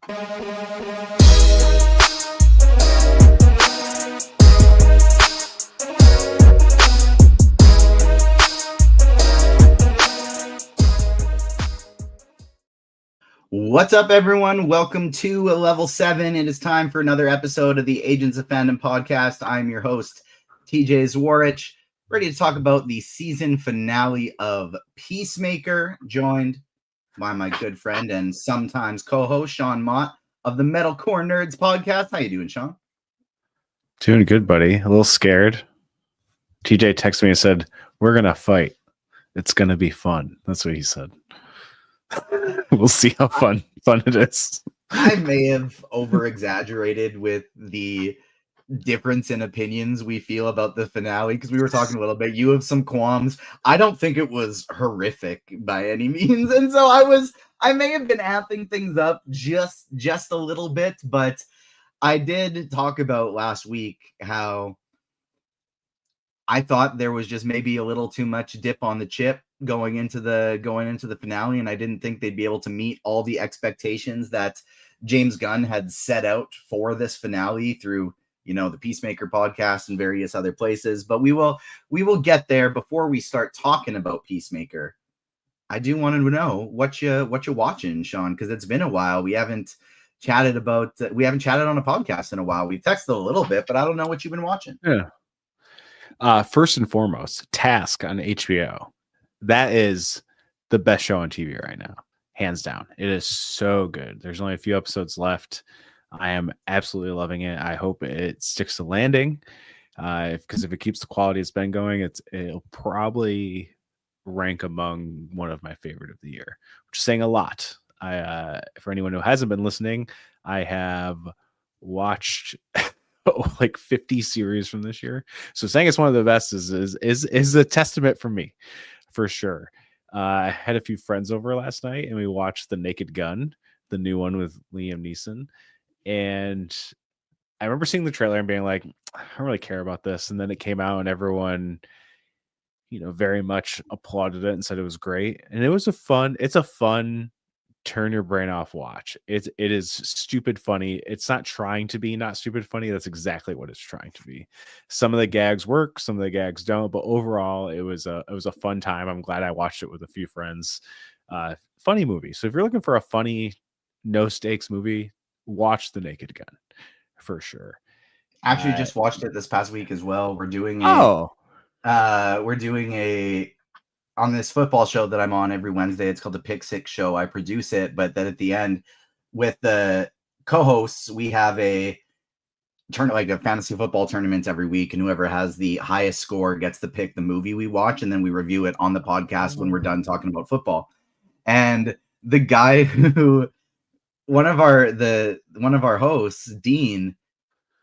What's up, everyone? Welcome to Level 7. It is time for another episode of the Agents of Fandom podcast. I'm your host, TJ Zwarych, ready to talk about the season finale of Peacemaker, joined by my good friend and sometimes co-host, Sean Mott of the Metalcore Nerds podcast. How you doing, Sean? Doing good, buddy. A little scared. TJ texted me and said, "We're going to fight. It's going to be fun." That's what he said. We'll see how fun it is. I may have over-exaggerated with the difference in opinions we feel about the finale, because we were talking a little bit. You have some qualms. I don't think it was horrific by any means, and so I may have been amping things up just a little bit, but I did talk about last week how I thought there was just maybe a little too much dip on the chip going into the finale, and I didn't think they'd be able to meet all the expectations that James Gunn had set out for this finale through, the Peacemaker podcast and various other places. But we will get there. Before we start talking about Peacemaker, I do want to know what you watching, Sean, because it's been a while. We haven't chatted on a podcast in a while. We've texted a little bit, but I don't know what you've been watching. Yeah. First and foremost, Task on HBO. That is the best show on TV right now, hands down. It is so good. There's only a few episodes left. I am absolutely loving it. I hope it sticks to landing, because if it keeps the quality it's been going, it'll probably rank among one of my favorite of the year, which is saying a lot. For anyone who hasn't been listening, I have watched like 50 series from this year. So saying it's one of the best is a testament for me, for sure. I had a few friends over last night and we watched The Naked Gun, the new one with Liam Neeson. And I remember seeing the trailer and being like, I don't really care about this. And then it came out and everyone, very much applauded it and said it was great. And it's a fun turn your brain off watch. It is stupid funny. It's not trying to be not stupid funny. That's exactly what it's trying to be. Some of the gags work, some of the gags don't, but overall it was a fun time. I'm glad I watched it with a few friends. Funny movie. So if you're looking for a funny, no stakes movie, watch The Naked Gun for sure. Actually, just watched it this past week as well. We're doing on this football show that I'm on every Wednesday. It's called the Pick Six Show. I produce it, but then at the end with the co-hosts, we have a fantasy football tournament every week, and whoever has the highest score gets to pick the movie we watch, and then we review it on the podcast when we're done talking about football. And the guy who one of our hosts, Dean,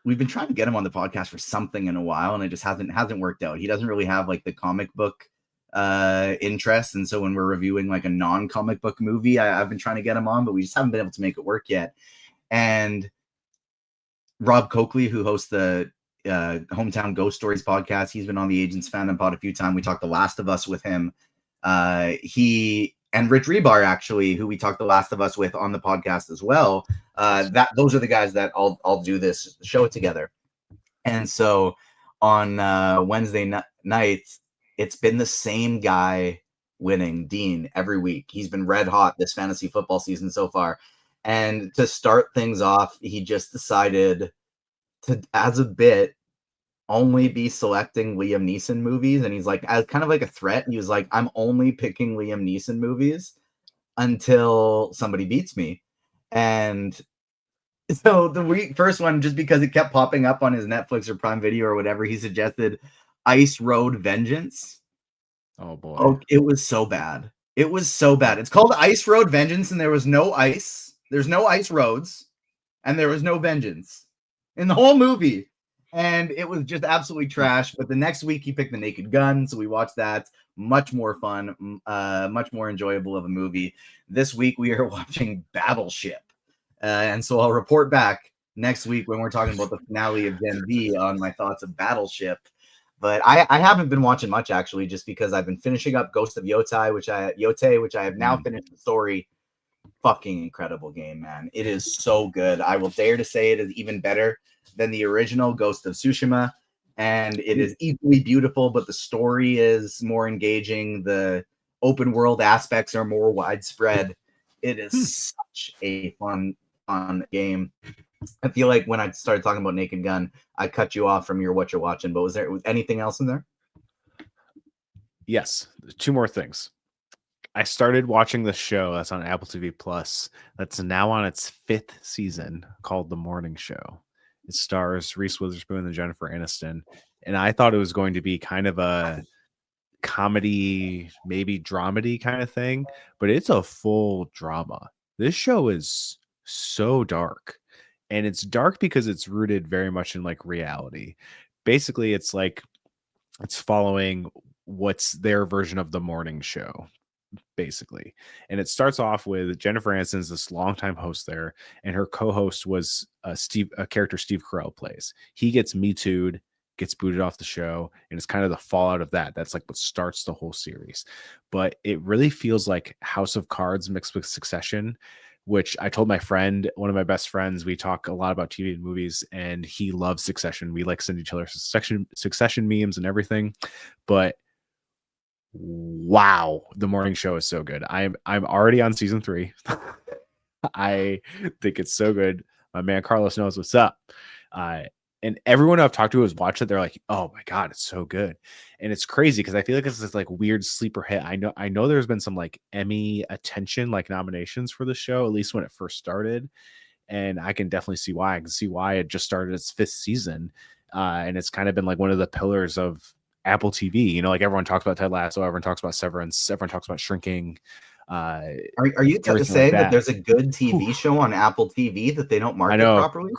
we've been trying to get him on the podcast for something in a while, and it just hasn't worked out. He doesn't really have like the comic book interest, and so when we're reviewing like a non-comic book movie, I've been trying to get him on, but we just haven't been able to make it work yet. And Rob Coakley, who hosts the Hometown Ghost Stories podcast, he's been on the Agents Fandom pod a few times. We talked The Last of Us with him. He and Rich Rebar, actually, who we talked The Last of Us with on the podcast as well. Those are the guys that I'll do this show together. And so on Wednesday nights, it's been the same guy winning, Dean, every week. He's been red hot this fantasy football season so far. And to start things off, he just decided to, as a bit, only be selecting Liam Neeson movies. And he's like, as kind of like a threat, he was like, I'm only picking Liam Neeson movies until somebody beats me. And so the first one, just because it kept popping up on his Netflix or Prime Video or whatever, he suggested Ice Road Vengeance. Oh boy. Oh, it was so bad. It was so bad. It's called Ice Road Vengeance, and there was no ice. There's no ice roads, and there was no vengeance in the whole movie. And it was just absolutely trash. But the next week he picked The Naked Gun, so we watched that. Much more fun, much more enjoyable of a movie. This week we are watching Battleship. And so I'll report back next week when we're talking about the finale of Gen V on my thoughts of Battleship. But I haven't been watching much, actually, just because I've been finishing up Ghost of Yotei, which I have now finished the story fucking incredible game, man. It is so good. I will dare to say it is even better than the original Ghost of Tsushima, and it is equally beautiful, but the story is more engaging. The open world aspects are more widespread. It is such a fun game. I feel like when I started talking about Naked Gun, I cut you off from your Whatcha Watchin', but was there anything else in there? Yes, 2 more things. I started watching the show that's on Apple TV Plus that's now on its 5th season called The Morning Show. It stars Reese Witherspoon and Jennifer Aniston, and I thought it was going to be kind of a comedy, maybe dramedy kind of thing, but it's a full drama. This show is so dark, and it's dark because it's rooted very much in like reality. Basically, it's like it's following what's their version of The Morning Show, basically. And it starts off with Jennifer Aniston's this longtime host there, and her co-host was a character Steve Carell plays. He gets Me Too'd, gets booted off the show, and it's kind of the fallout of that. That's like what starts the whole series. But it really feels like House of Cards mixed with Succession, which I told my friend, one of my best friends, we talk a lot about TV and movies, and he loves Succession. We like send each other Succession memes and everything. But wow, The Morning Show is so good. I'm already on season 3. I think it's so good. My man Carlos knows what's up. And everyone I've talked to who's watched it, they're like, "Oh my god, it's so good." And it's crazy because I feel like it's this like weird sleeper hit. I know there's been some like Emmy attention, like nominations for the show, at least when it first started. And I can definitely see why. I can see why it just started its 5th season. And it's kind of been like one of the pillars of Apple TV. You know, like everyone talks about Ted Lasso, everyone talks about Severance, everyone talks about Shrinking. Are you saying that there's a good TV show on Apple TV that they don't market properly?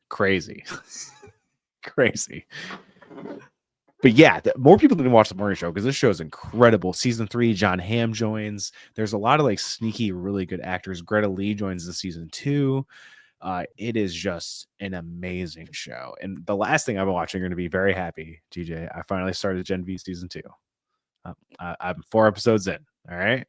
Crazy. Crazy. But yeah, more people didn't watch The Morning Show because this show is incredible. Season 3, John Hamm joins. There's a lot of like sneaky, really good actors. Greta Lee joins the season 2. It is just an amazing show. And the last thing I'm watching, you're going to be very happy, TJ. I finally started Gen V season 2. I'm 4 episodes in. All right.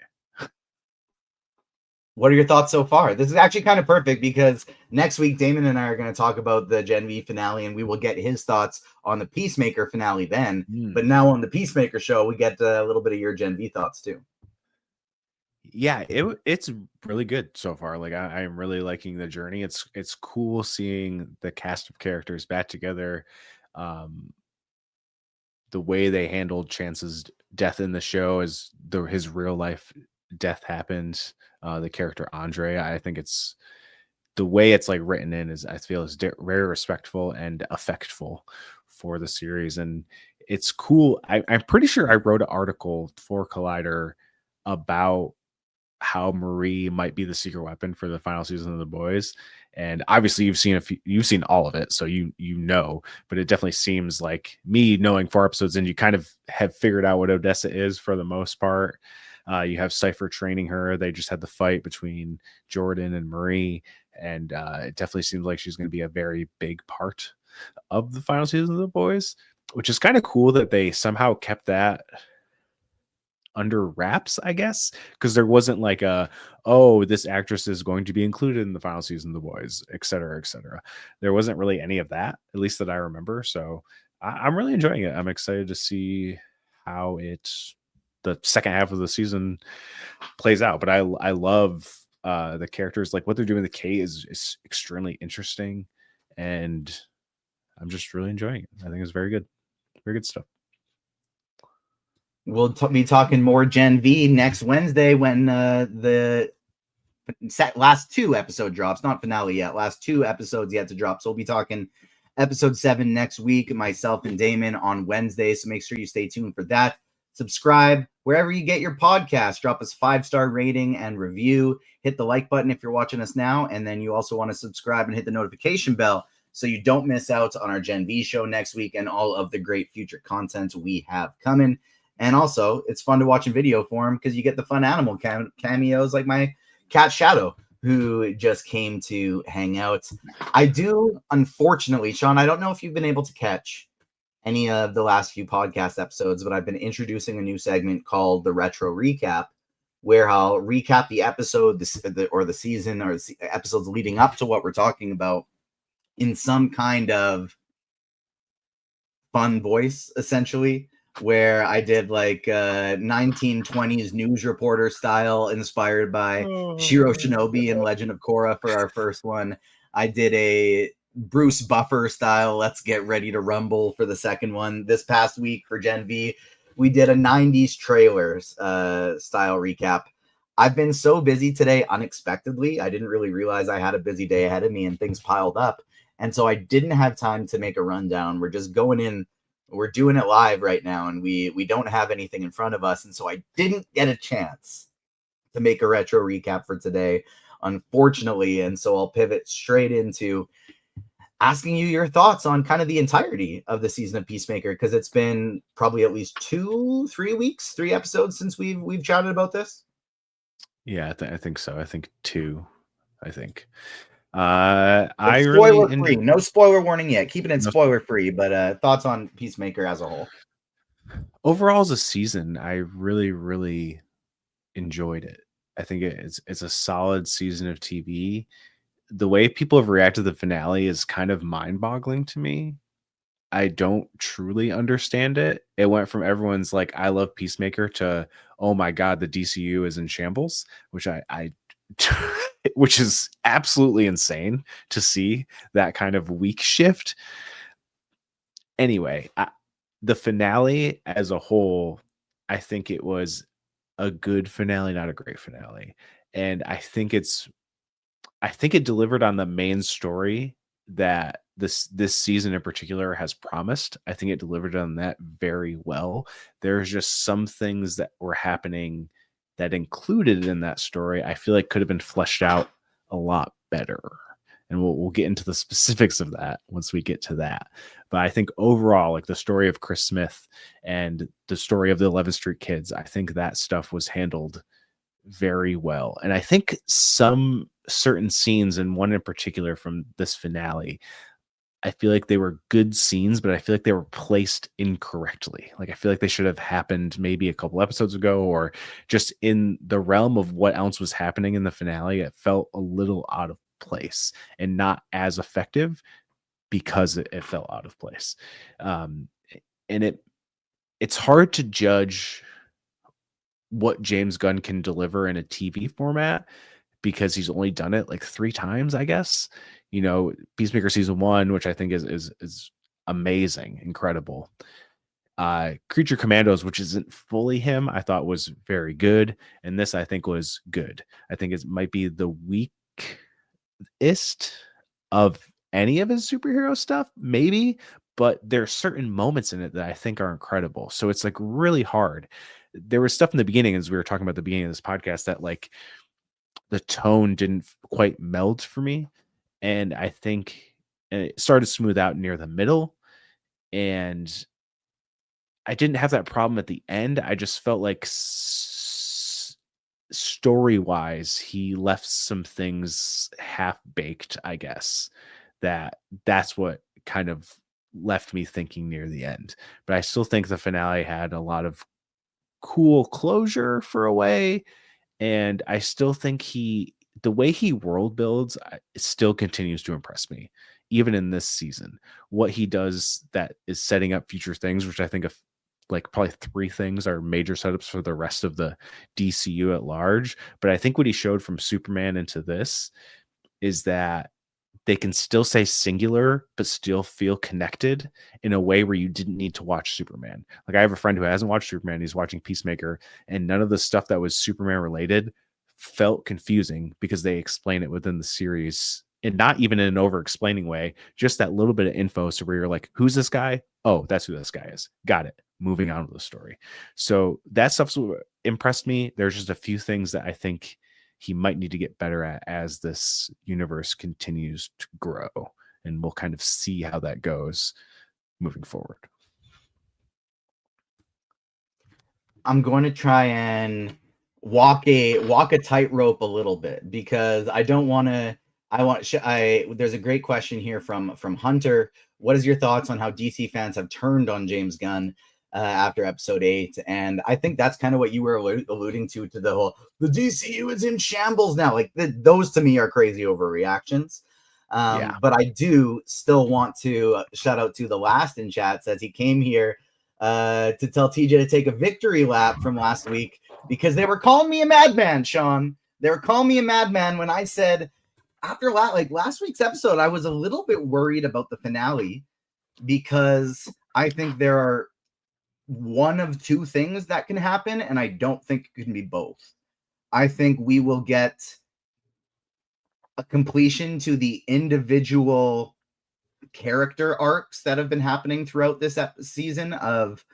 What are your thoughts so far? This is actually kind of perfect because next week Damon and I are going to talk about the Gen V finale, and we will get his thoughts on the Peacemaker finale then. But now on the Peacemaker show, we get a little bit of your Gen V thoughts too. Yeah, it's really good so far. Like I'm really liking the journey. It's cool seeing the cast of characters back together. The way they handled Chance's death in the show is his real life death happened. The character Andre, I think it's the way it's like written in is I feel is very respectful and effectful for the series, and it's cool. I'm pretty sure I wrote an article for Collider about how Marie might be the secret weapon for the final season of The Boys. And obviously you've seen all of it, so you know, but it definitely seems like, me knowing 4 episodes in, you kind of have figured out what Odessa is for the most part. You have Cypher training her. They just had the fight between Jordan and Marie, and it definitely seems like she's going to be a very big part of the final season of The Boys, which is kind of cool that they somehow kept that under wraps, I guess, because there wasn't like this actress is going to be included in the final season of The Boys, et cetera, et cetera. There wasn't really any of that, at least that I remember. So I'm really enjoying it. I'm excited to see how the second half of the season plays out. But I love the characters. Like what they're doing with Kate is extremely interesting, and I'm just really enjoying it. I think it's very good stuff. We'll be talking more Gen V next Wednesday when the last 2 episode drops, not finale yet, last 2 episodes yet to drop. So we'll be talking episode 7 next week, myself and Damon on Wednesday. So make sure you stay tuned for that. Subscribe wherever you get your podcast. Drop us 5-star rating and review. Hit the like button if you're watching us now. And then you also want to subscribe and hit the notification bell so you don't miss out on our Gen V show next week and all of the great future content we have coming. And also, it's fun to watch in video form because you get the fun animal cameos like my cat Shadow, who just came to hang out. I do, unfortunately, Sean, I don't know if you've been able to catch any of the last few podcast episodes, but I've been introducing a new segment called the Retro Recap, where I'll recap the episode or the season or the episodes leading up to what we're talking about in some kind of fun voice, essentially, where I did like 1920s news reporter style, inspired by Shiro Shinobi and Legend of Korra for our first one. I did a Bruce Buffer style, let's get ready to rumble for the second one. This past week for Gen V, we did a 90s trailers style recap. I've been so busy today unexpectedly. I didn't really realize I had a busy day ahead of me and things piled up. And so I didn't have time to make a rundown. We're just going in. We're doing it live right now, and we don't have anything in front of us. And so I didn't get a chance to make a retro recap for today, unfortunately. And so I'll pivot straight into asking you your thoughts on kind of the entirety of the season of Peacemaker, because it's been probably at least 2-3 weeks, 3 episodes since we've chatted about this. Yeah, I think so. I think 2. I think. Spoiler free. No spoiler warning yet. Keeping it spoiler free, but thoughts on Peacemaker as a whole. Overall, as a season, I really, really enjoyed it. I think it's a solid season of TV. The way people have reacted to the finale is kind of mind-boggling to me. I don't truly understand it. It went from everyone's like, I love Peacemaker to, oh my God, the DCU is in shambles, which I which is absolutely insane to see that kind of weak shift. Anyway, the finale as a whole, I think it was a good finale, not a great finale. And I think it delivered on the main story that this season in particular has promised. I think it delivered on that very well. There's just some things that were happening that included in that story I feel like could have been fleshed out a lot better. And we'll get into the specifics of that once we get to that. But I think overall, like the story of Chris Smith and the story of the 11th Street Kids, I think that stuff was handled very well. And I think some certain scenes, and one in particular from this finale, I feel like they were good scenes, but I feel like they were placed incorrectly. Like I feel like they should have happened maybe a couple episodes ago, or just in the realm of what else was happening in the finale. It felt a little out of place and not as effective because it felt out of place. And it's hard to judge what James Gunn can deliver in a TV format because he's only done it like 3 times, I guess. You know, Peacemaker season 1, which I think is amazing, incredible. Creature Commandos, which isn't fully him, I thought was very good, and this I think was good. I think it might be the weakest of any of his superhero stuff, maybe, but there's certain moments in it that I think are incredible. So it's like really hard. There was stuff in the beginning, as we were talking about at the beginning of this podcast, that like the tone didn't quite meld for me. And I think it started to smooth out near the middle. And I didn't have that problem at the end. I just felt like story-wise, he left some things half-baked, I guess. That's what kind of left me thinking near the end. But I still think the finale had a lot of cool closure for a way. And I still think the way he world builds still continues to impress me, even in this season. What he does that is setting up future things, which I think of like probably 3 things are major setups for the rest of the DCU at large. But I think what he showed from Superman into this is that they can still say singular, but still feel connected in a way where you didn't need to watch Superman. Like I have a friend who hasn't watched Superman. He's watching Peacemaker, and none of the stuff that was Superman related felt confusing because they explain it within the series, and not even in an over explaining way, just that little bit of info. So where you're like, who's this guy? Oh, that's who this guy is. Got it. Moving on with the story. So that stuff's what impressed me. There's just a few things that I think he might need to get better at as this universe continues to grow, and we'll kind of see how that goes moving forward. I'm going to try and walk a tightrope a little bit, because I don't want to. There's a great question here from Hunter. What is your thoughts on how DC fans have turned on James Gunn? after episode 8. And I think that's kind of what you were alluding to the whole, the DCU is in shambles now. Like those to me are crazy overreactions. But I do still want to shout out to the last in chat, says he came here to tell TJ to take a victory lap from last week because they were calling me a madman, Sean. They were calling me a madman when I said after last week's episode, I was a little bit worried about the finale because I think there are one of two things that can happen, and I don't think it can be both. I think we will get a completion to the individual character arcs that have been happening throughout this season of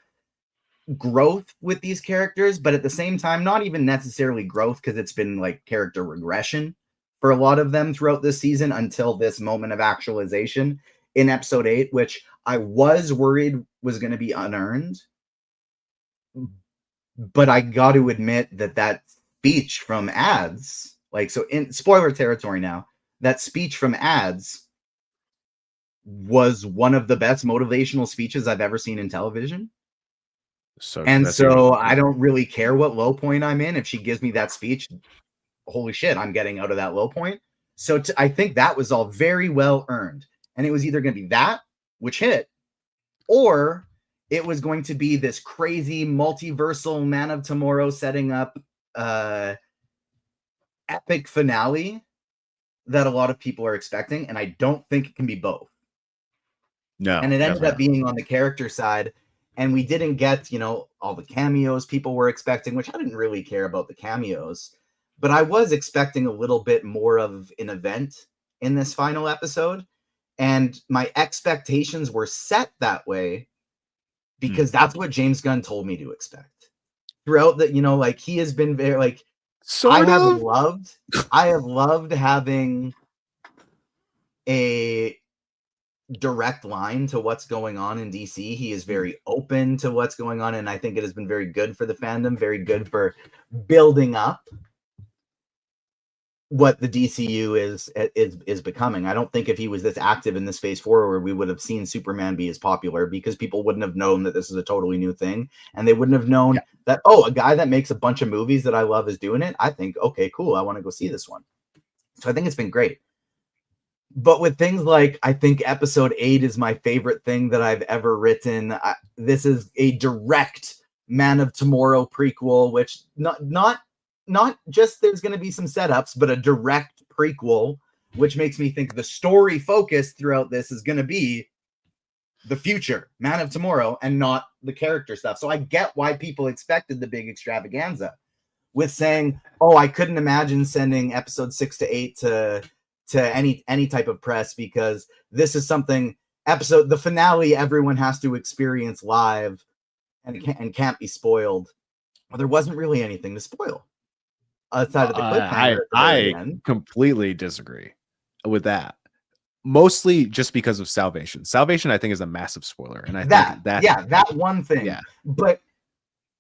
growth with these characters, but at the same time, not even necessarily growth because it's been like character regression for a lot of them throughout this season until this moment of actualization in episode 8, which I was worried was going to be unearned. But I got to admit that speech from ads, like, so in spoiler territory now, that speech from ads was one of the best motivational speeches I've ever seen in television. So I don't really care what low point I'm in. If she gives me that speech, holy shit, I'm getting out of that low point. So I think that was all very well earned. And it was either going to be that, which hit, or it was going to be this crazy multiversal Man of Tomorrow setting up epic finale that a lot of people are expecting. And I don't think it can be both. No. And it ended up being on the character side. And we didn't get, all the cameos people were expecting, which I didn't really care about the cameos. But I was expecting a little bit more of an event in this final episode. And my expectations were set that way because that's what James Gunn told me to expect throughout the, he has been very I have loved having a direct line to what's going on in DC. He is very open to what's going on. And I think it has been very good for the fandom, very good for building up what the DCU is becoming. I don't think if he was this active in this phase forward, we would have seen Superman be as popular because people wouldn't have known that this is a totally new thing. And they wouldn't have known that, a guy that makes a bunch of movies that I love is doing it. I think, okay, cool. I want to go see this one. So I think it's been great. But with things like, I think episode 8 is my favorite thing that I've ever written. This is a direct Man of Tomorrow prequel, which not just there's going to be some setups, but a direct prequel, which makes me think the story focus throughout this is going to be the future Man of Tomorrow and not the character stuff. So I get why people expected the big extravaganza with saying, I couldn't imagine sending episode 6 to 8 to any type of press because this is something the finale everyone has to experience live and can't be spoiled. Well, there wasn't really anything to spoil. Outside of the cliffhanger I completely disagree with that. Mostly just because of Salvation. Salvation, I think, is a massive spoiler, and I think that one thing. Yeah. But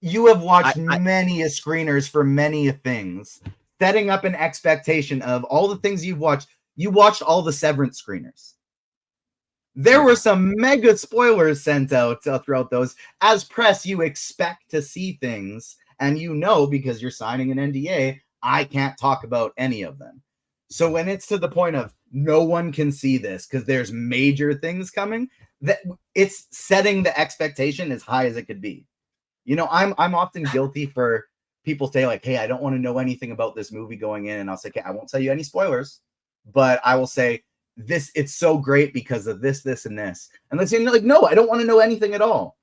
you have watched many screeners for many things, setting up an expectation of all the things you've watched. You watched all the Severance screeners. There were some mega spoilers sent out throughout those. As press, you expect to see things. And because you're signing an NDA, I can't talk about any of them. So when it's to the point of no one can see this because there's major things coming, that it's setting the expectation as high as it could be. I'm often guilty for people say like, hey, I don't want to know anything about this movie going in. And I'll say, okay, I won't tell you any spoilers, but I will say this, it's so great because of this, this, and this. And let's say like, no, I don't want to know anything at all.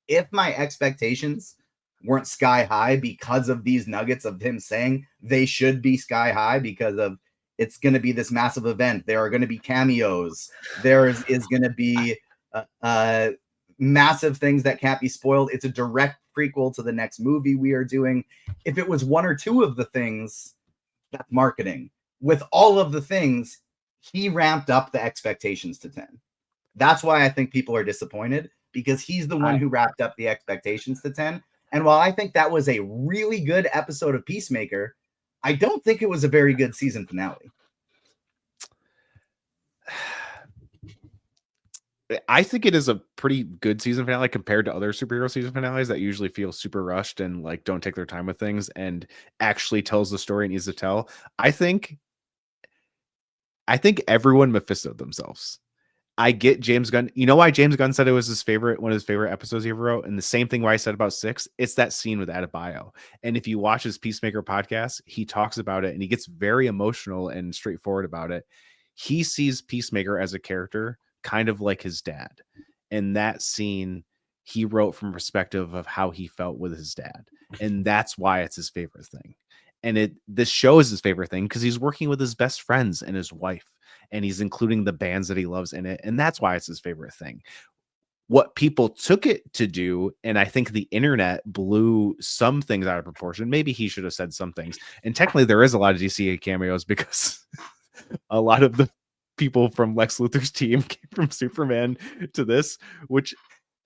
If my expectations weren't sky high because of these nuggets of him saying they should be sky high because of it's going to be this massive event. There are going to be cameos. There is going to be massive things that can't be spoiled. It's a direct prequel to the next movie we are doing. If it was one or two of the things, that's marketing. With all of the things, he ramped up the expectations to 10. That's why I think people are disappointed because he's the one who wrapped up the expectations to 10. And while I think that was a really good episode of Peacemaker, I don't think it was a very good season finale. I think it is a pretty good season finale compared to other superhero season finales that usually feel super rushed and like don't take their time with things and actually tells the story it needs to tell. I think everyone Mephisto'd themselves. I get James Gunn. You know why James Gunn said it was his favorite, one of his favorite episodes he ever wrote? And the same thing why I said about 6, it's that scene with Adebayo. And if you watch his Peacemaker podcast, he talks about it and he gets very emotional and straightforward about it. He sees Peacemaker as a character kind of like his dad. And that scene he wrote from perspective of how he felt with his dad. And that's why it's his favorite thing. And this show is his favorite thing because he's working with his best friends and his wife, and he's including the bands that he loves in it. And that's why it's his favorite thing. What people took it to do, and I think the internet blew some things out of proportion. Maybe he should have said some things. And technically there is a lot of DCA cameos because a lot of the people from Lex Luthor's team came from Superman to this, which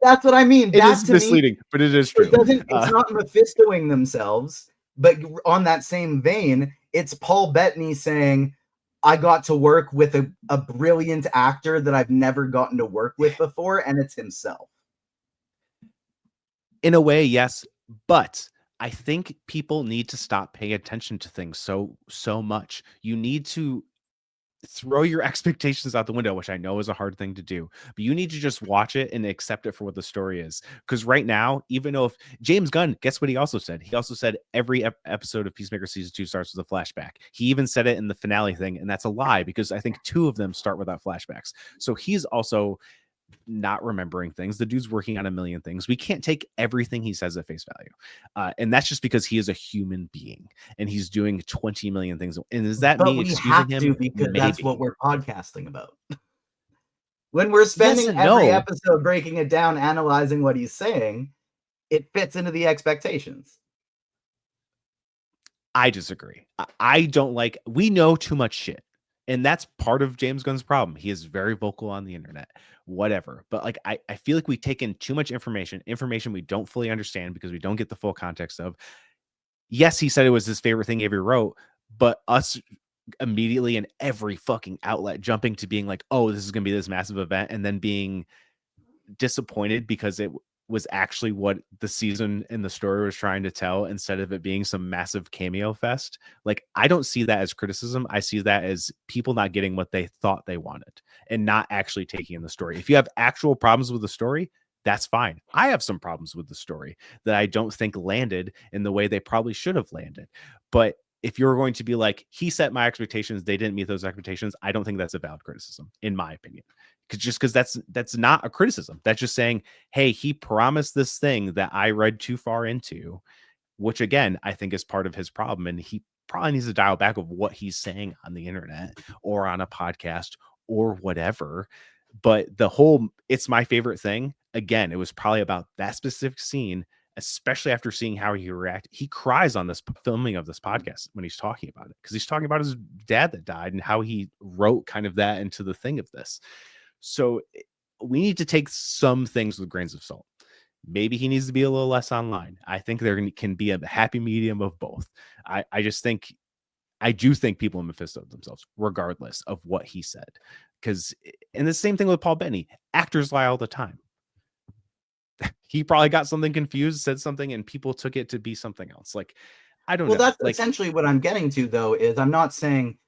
that's what I mean. It is misleading, but it is true. It's not Mephistoing themselves, but on that same vein, it's Paul Bettany saying, I got to work with a brilliant actor that I've never gotten to work with before, and it's himself. In a way, yes, but I think people need to stop paying attention to things so much. You need to throw your expectations out the window, which I know is a hard thing to do, but you need to just watch it and accept it for what the story is. Because right now, even though if James Gunn, guess what he also said? He also said every episode of Peacemaker season 2 starts with a flashback. He even said it in the finale thing, and that's a lie because I think 2 of them start without flashbacks. So he's also not remembering things. The dude's working on a million things. We can't take everything he says at face value. And that's just because he is a human being and he's doing 20 million things. And is that me excusing him? Because maybe. That's what we're podcasting about. When we're spending every episode breaking it down, analyzing what he's saying, it fits into the expectations. I disagree. I don't like, we know too much shit. And that's part of James Gunn's problem. He is very vocal on the internet, whatever. But like, I feel like we take in too much information we don't fully understand because we don't get the full context of. Yes, he said it was his favorite thing he ever wrote, but us immediately in every fucking outlet jumping to being like, oh, this is going to be this massive event, and then being disappointed because it was actually what the season and the story was trying to tell instead of it being some massive cameo fest. Like, I don't see that as criticism. I see that as people not getting what they thought they wanted and not actually taking in the story. If you have actual problems with the story, that's fine. I have some problems with the story that I don't think landed in the way they probably should have landed. But if you're going to be like, he set my expectations, they didn't meet those expectations, I don't think that's a valid criticism, in my opinion. Because that's not a criticism. That's just saying, hey, he promised this thing that I read too far into, which again, I think is part of his problem. And he probably needs to dial back of what he's saying on the internet or on a podcast or whatever. But the whole, it's my favorite thing. Again, it was probably about that specific scene, especially after seeing how he reacted. He cries on this filming of this podcast when he's talking about it, because he's talking about his dad that died and how he wrote kind of that into the thing of this. So we need to take some things with grains of salt. Maybe he needs to be a little less online. I think there can be a happy medium of both. I do think people Mephisto themselves, regardless of what he said. And the same thing with Paul Bettany. Actors lie all the time. He probably got something confused, said something, and people took it to be something else. Like, I don't know. Well, that's essentially what I'm getting to, though, is I'm not saying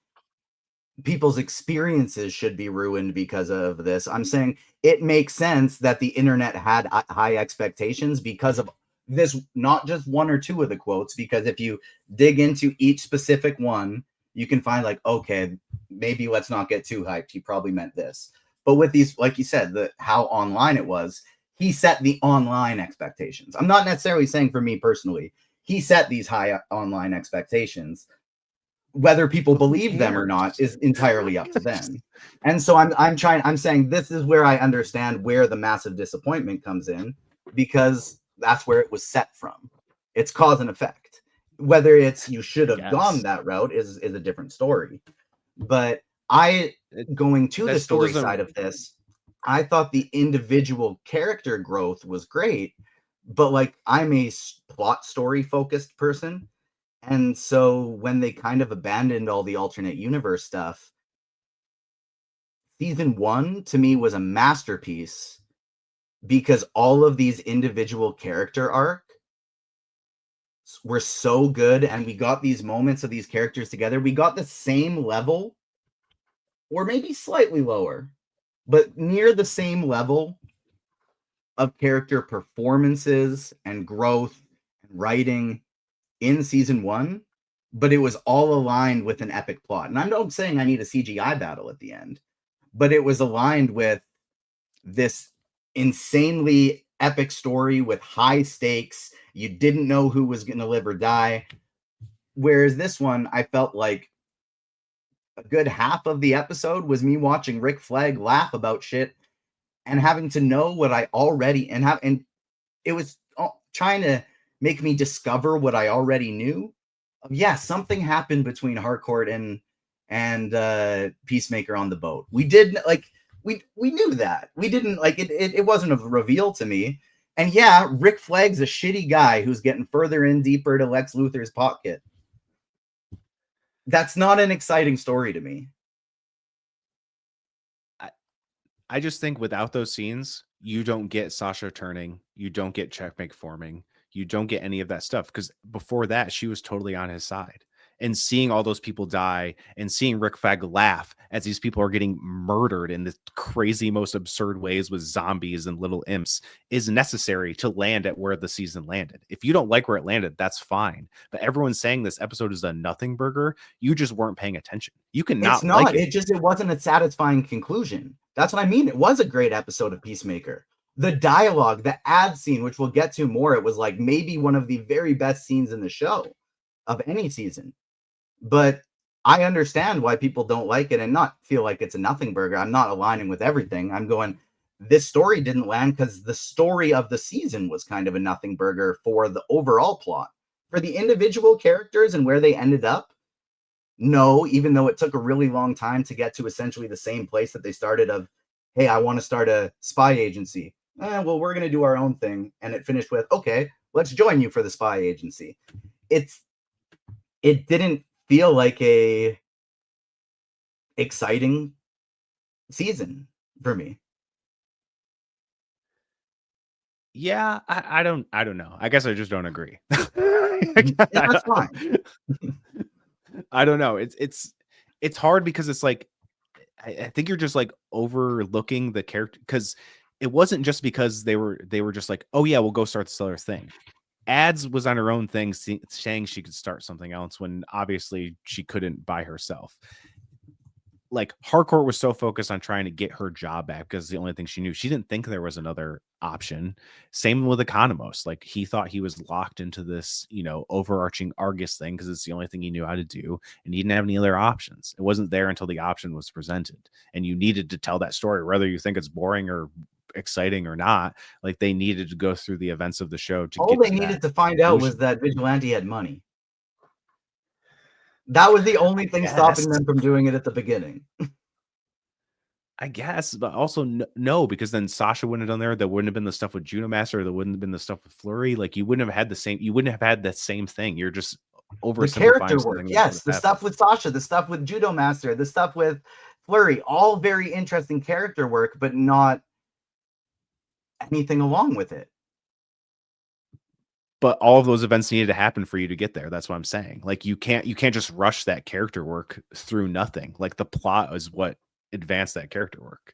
people's experiences should be ruined because of this. I'm saying it makes sense that the internet had high expectations because of this, not just one or two of the quotes, because if you dig into each specific one, you can find like, okay, maybe let's not get too hyped. He probably meant this. But with these, like you said, how online it was, he set the online expectations. I'm not necessarily saying for me personally, he set these high online expectations. Whether people believe them or not is entirely up to them. And so I'm saying this is where I understand where the massive disappointment comes in, because that's where it was set from. It's cause and effect. Whether it's you should have gone that route is a different story. But going to the story side of this, I thought the individual character growth was great, but like, I'm a plot story focused person. And so when they kind of abandoned all the alternate universe stuff, season 1 to me was a masterpiece because all of these individual character arcs were so good, and we got these moments of these characters together. We got the same level, or maybe slightly lower, but near the same level of character performances and growth and writing in season 1, but it was all aligned with an epic plot. And I'm not saying I need a CGI battle at the end, but it was aligned with this insanely epic story with high stakes. You didn't know who was going to live or die. Whereas this one, I felt like a good half of the episode was me watching Rick Flag laugh about shit and having to know what I already and it was trying to make me discover what I already knew. Yeah, something happened between Harcourt and Peacemaker on the boat. We did like we knew that. We didn't like it wasn't a reveal to me. And yeah, Rick Flag's a shitty guy who's getting further in deeper to Lex Luthor's pocket. That's not an exciting story to me. I just think without those scenes, you don't get Sasha turning, you don't get Checkmate forming, you don't get any of that stuff. Because before that, she was totally on his side. And seeing all those people die and seeing Rick Flag laugh as these people are getting murdered in the crazy, most absurd ways with zombies and little imps is necessary to land at where the season landed. If you don't like where it landed, that's fine. But everyone's saying this episode is a nothing burger. You just weren't paying attention. You can not like it. It wasn't a satisfying conclusion. That's what I mean. It was a great episode of Peacemaker. The dialogue, the ad scene, which we'll get to more, it was like maybe one of the very best scenes in the show of any season. But I understand why people don't like it and not feel like it's a nothing burger. I'm not aligning with everything. I'm going, this story didn't land because the story of the season was kind of a nothing burger for the overall plot. For the individual characters and where they ended up, no, even though it took a really long time to get to essentially the same place that they started of, hey, I want to start a spy agency. Well, we're going to do our own thing. And it finished with, okay, let's join you for the spy agency. It didn't feel like a exciting season for me. Yeah, I don't know. I guess I just don't agree. That's fine. I don't know. It's hard because it's like I think you're just like overlooking the character because it wasn't just because they were just like, oh yeah, we'll go start the Stellar thing. Ads was on her own thing, saying she could start something else when obviously she couldn't by herself. Like Harcourt was so focused on trying to get her job back because the only thing she knew. She didn't think there was another option. Same with Economos. Like he thought he was locked into this, overarching Argus thing because it's the only thing he knew how to do, and he didn't have any other options. It wasn't there until the option was presented, and you needed to tell that story, whether you think it's boring or exciting or not. Like they needed to go through the events of the show to all get they to needed that to find out was that Vigilante had money. That was the only thing stopping them from doing it at the beginning. I guess, but also no, because then Sasha wouldn't have done there. There wouldn't have been the stuff with Judo Master. There wouldn't have been the stuff with Flurry. Like you wouldn't have had the same. You wouldn't have had that same thing. You're just oversimplifying the character work. Yes, the stuff with Sasha, the stuff with Judo Master, the stuff with Flurry, all very interesting character work, but not anything along with it. But all of those events needed to happen for you to get there. That's what I'm saying. Like you can't just rush that character work through nothing. Like the plot is what advanced that character work.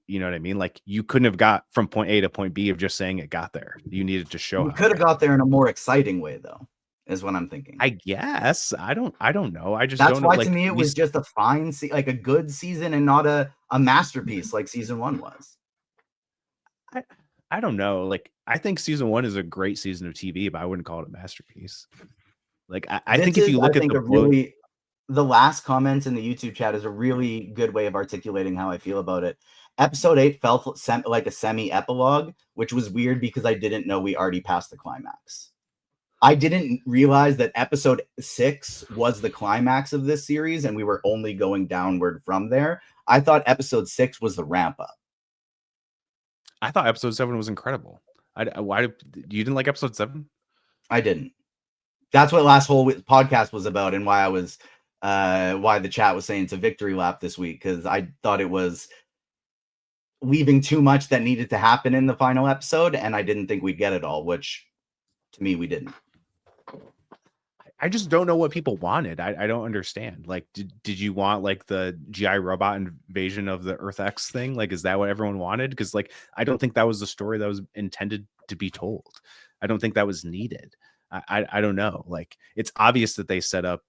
You know what I mean? Like you couldn't have got from point A to point B of just saying it got there. You needed to show. You could have got there in a more exciting way, though, is what I'm thinking. I guess I don't know. I just that's don't why know. Like, to me it was just a fine, like a good season and not a masterpiece like season 1 was. I don't know. Like I think season 1 is a great season of TV, but I wouldn't call it a masterpiece. Like I think if you look at the last comment in the YouTube chat is a really good way of articulating how I feel about it. Episode 8 felt like a semi-epilogue, which was weird because I didn't know we already passed the climax. I didn't realize that episode 6 was the climax of this series and we were only going downward from there. I thought episode 6 was the ramp up. I thought episode 7 was incredible. Why you didn't like episode 7? I didn't. That's what last whole podcast was about and why I was why the chat was saying it's a victory lap this week, because I thought it was leaving too much that needed to happen in the final episode, and I didn't think we'd get it all, which to me we didn't. I just don't know what people wanted. I don't understand. Like, did you want like the GI robot invasion of the Earth X thing? Like, is that what everyone wanted? Because like, I don't think that was the story that was intended to be told. I don't think that was needed. I don't know. Like, it's obvious that they set up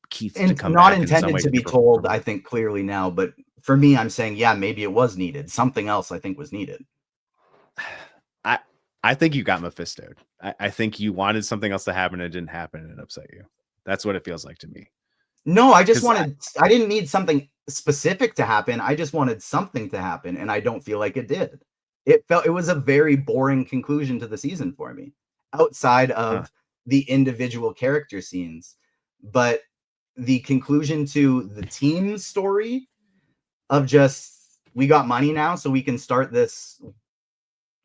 Keith to come not back intended in to be told, I think, clearly now. But for me, I'm saying, yeah, maybe it was needed. Something else I think was needed. I think you got Mephisto'd. I think you wanted something else to happen and it didn't happen and it upset you. That's what it feels like to me. No, I just wanted, I didn't need something specific to happen. I just wanted something to happen, and I don't feel like it did. It was a very boring conclusion to the season for me, outside of the individual character scenes. But the conclusion to the team story of just, we got money now, so we can start this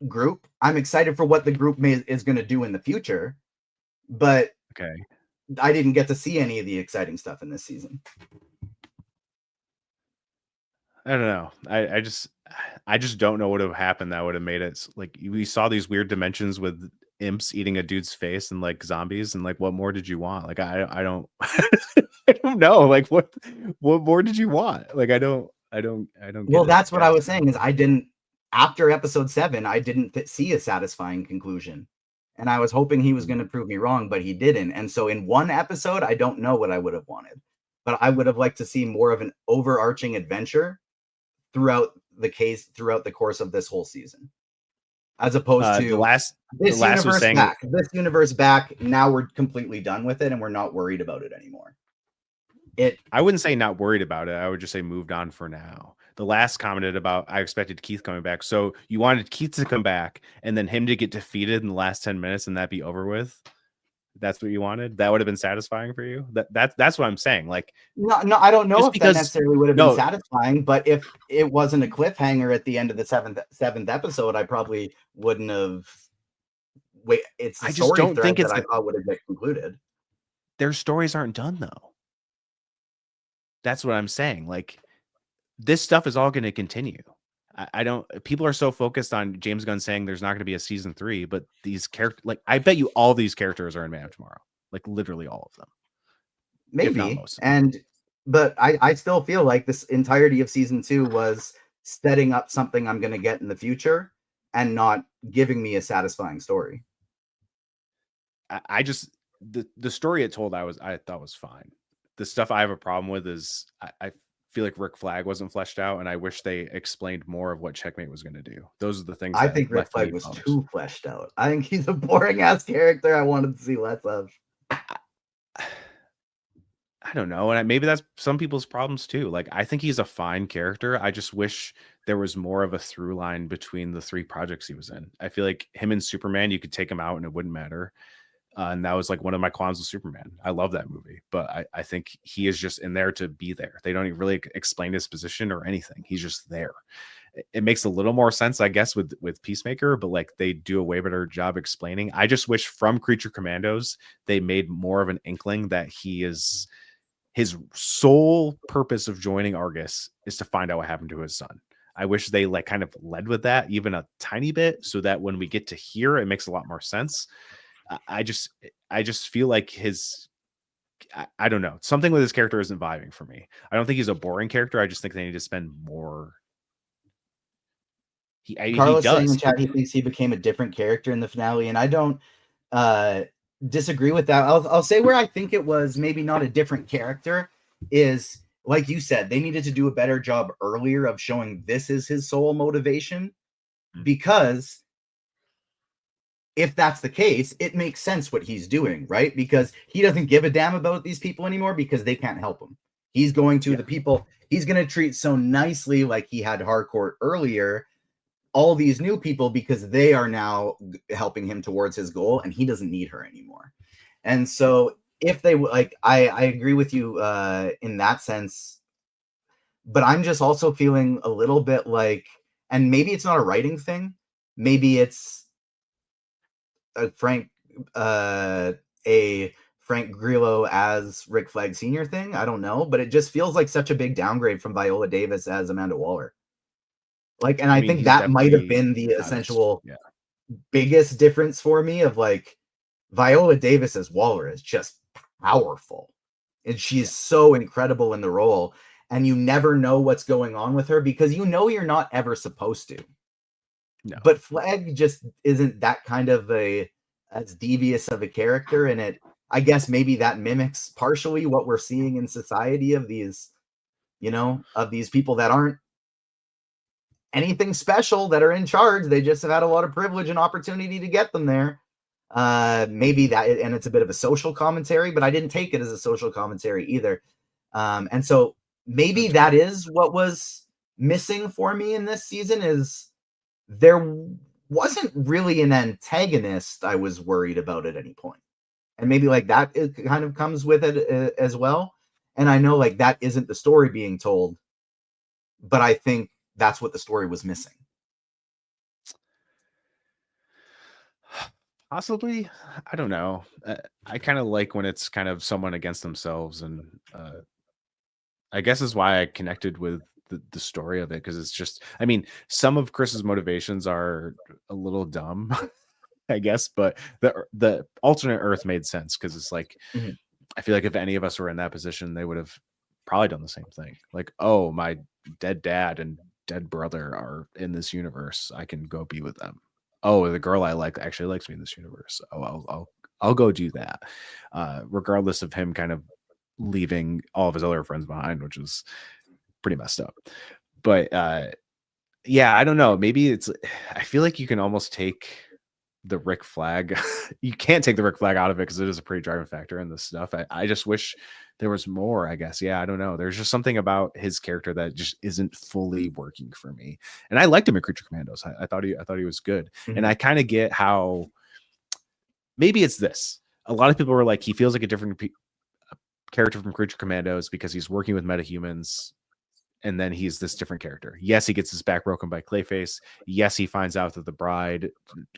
group. I'm excited for what the group is going to do in the future, but okay, I didn't get to see any of the exciting stuff in this season. I don't know. I just don't know what would have happened that would have made it like we saw these weird dimensions with imps eating a dude's face and like zombies, and like what more did you want? Like I don't I don't know. Like what more did you want? Like I don't well, that's what I was saying, is I didn't, after episode 7, I didn't see a satisfying conclusion. And I was hoping he was going to prove me wrong, but he didn't. And so in one episode, I don't know what I would have wanted, but I would have liked to see more of an overarching adventure throughout the course of this whole season, as opposed to this universe back. Now we're completely done with it and we're not worried about it anymore. I wouldn't say not worried about it. I would just say moved on for now. The last commented about, I expected Keith coming back. So you wanted Keith to come back and then him to get defeated in the last 10 minutes and that be over with? That's what you wanted? That would have been satisfying for you? That's what I'm saying. Like, no, I don't know if that necessarily would have been satisfying, but if it wasn't a cliffhanger at the end of the seventh episode, I probably wouldn't have. It's the story thread that I thought would have been concluded. Their stories aren't done though. That's what I'm saying. Like, this stuff is all going to continue. I don't. People are so focused on James Gunn saying there's not going to be a season 3, but these characters, like, I bet you all these characters are in Man of Tomorrow. Like, literally all of them. Maybe. But I still feel like this entirety of season 2 was setting up something I'm going to get in the future and not giving me a satisfying story. I just the story it told I thought was fine. The stuff I have a problem with is I feel like Rick Flag wasn't fleshed out, and I wish they explained more of what Checkmate was going to do. Those are the things I think Rick Flag was too fleshed out. I think he's a boring ass character I wanted to see less of. I don't know, and maybe that's some people's problems too. Like, I think he's a fine character. I just wish there was more of a through line between the 3 projects he was in. I feel like him and Superman, you could take him out and it wouldn't matter. And that was like one of my qualms with Superman. I love that movie, but I think he is just in there to be there. They don't even really explain his position or anything. He's just there. It makes a little more sense, I guess, with Peacemaker, but like they do a way better job explaining. I just wish from Creature Commandos, they made more of an inkling that his sole purpose of joining Argus is to find out what happened to his son. I wish they like kind of led with that even a tiny bit, so that when we get to here, it makes a lot more sense. I just feel like I don't know. Something with his character isn't vibing for me. I don't think he's a boring character. I just think they need to spend more. Carlos saying in chat he thinks he became a different character in the finale, and I don't disagree with that. I'll say where I think it was maybe not a different character is, like you said, they needed to do a better job earlier of showing this is his sole motivation, because if that's the case, it makes sense what he's doing, right? Because he doesn't give a damn about these people anymore because they can't help him. He's going to the people he's going to treat so nicely, like he had Harcourt earlier, all these new people, because they are now helping him towards his goal and he doesn't need her anymore. And so if they like, I agree with you in that sense, but I'm just also feeling a little bit like, and maybe it's not a writing thing, maybe it's a Frank Grillo as Rick Flag Sr. thing. I don't know, but it just feels like such a big downgrade from Viola Davis as Amanda Waller. Like, and I mean, think he's that might have definitely been the not essential yeah. biggest difference for me of like Viola Davis as Waller is just powerful. And she's so incredible in the role. And you never know what's going on with her because you know you're not ever supposed to. No. But Flag just isn't that kind of as devious of a character. And it, I guess maybe that mimics partially what we're seeing in society of these, of these people that aren't anything special, that are in charge. They just have had a lot of privilege and opportunity to get them there. Maybe that, and it's a bit of a social commentary, but I didn't take it as a social commentary either. And so maybe that is what was missing for me in this season is there wasn't really an antagonist I was worried about at any point. And maybe like that it kind of comes with it as well. And I know like that isn't the story being told, but I think that's what the story was missing. Possibly, I don't know. I kind of like when it's kind of someone against themselves, and I guess is why I connected with the story of it because it's just. I mean, some of Chris's motivations are a little dumb, I guess, but the alternate Earth made sense because it's like I feel like if any of us were in that position, they would have probably done the same thing. Like, oh, my dead dad and dead brother are in this universe. I can go be with them. Oh, the girl I like actually likes me in this universe. Oh, I'll go do that. Regardless of him kind of leaving all of his other friends behind, which is pretty messed up. But yeah, I don't know. Maybe I feel like you can almost take the Rick Flag. You can't take the Rick Flag out of it because it is a pretty driving factor in this stuff. I just wish there was more, I guess. Yeah, I don't know. There's just something about his character that just isn't fully working for me. And I liked him in Creature Commandos. I thought he was good. And I kind of get how maybe it's this. A lot of people were like, he feels like a different character from Creature Commandos because he's working with metahumans. And then he's this different character. Yes, he gets his back broken by Clayface. Yes, he finds out that the bride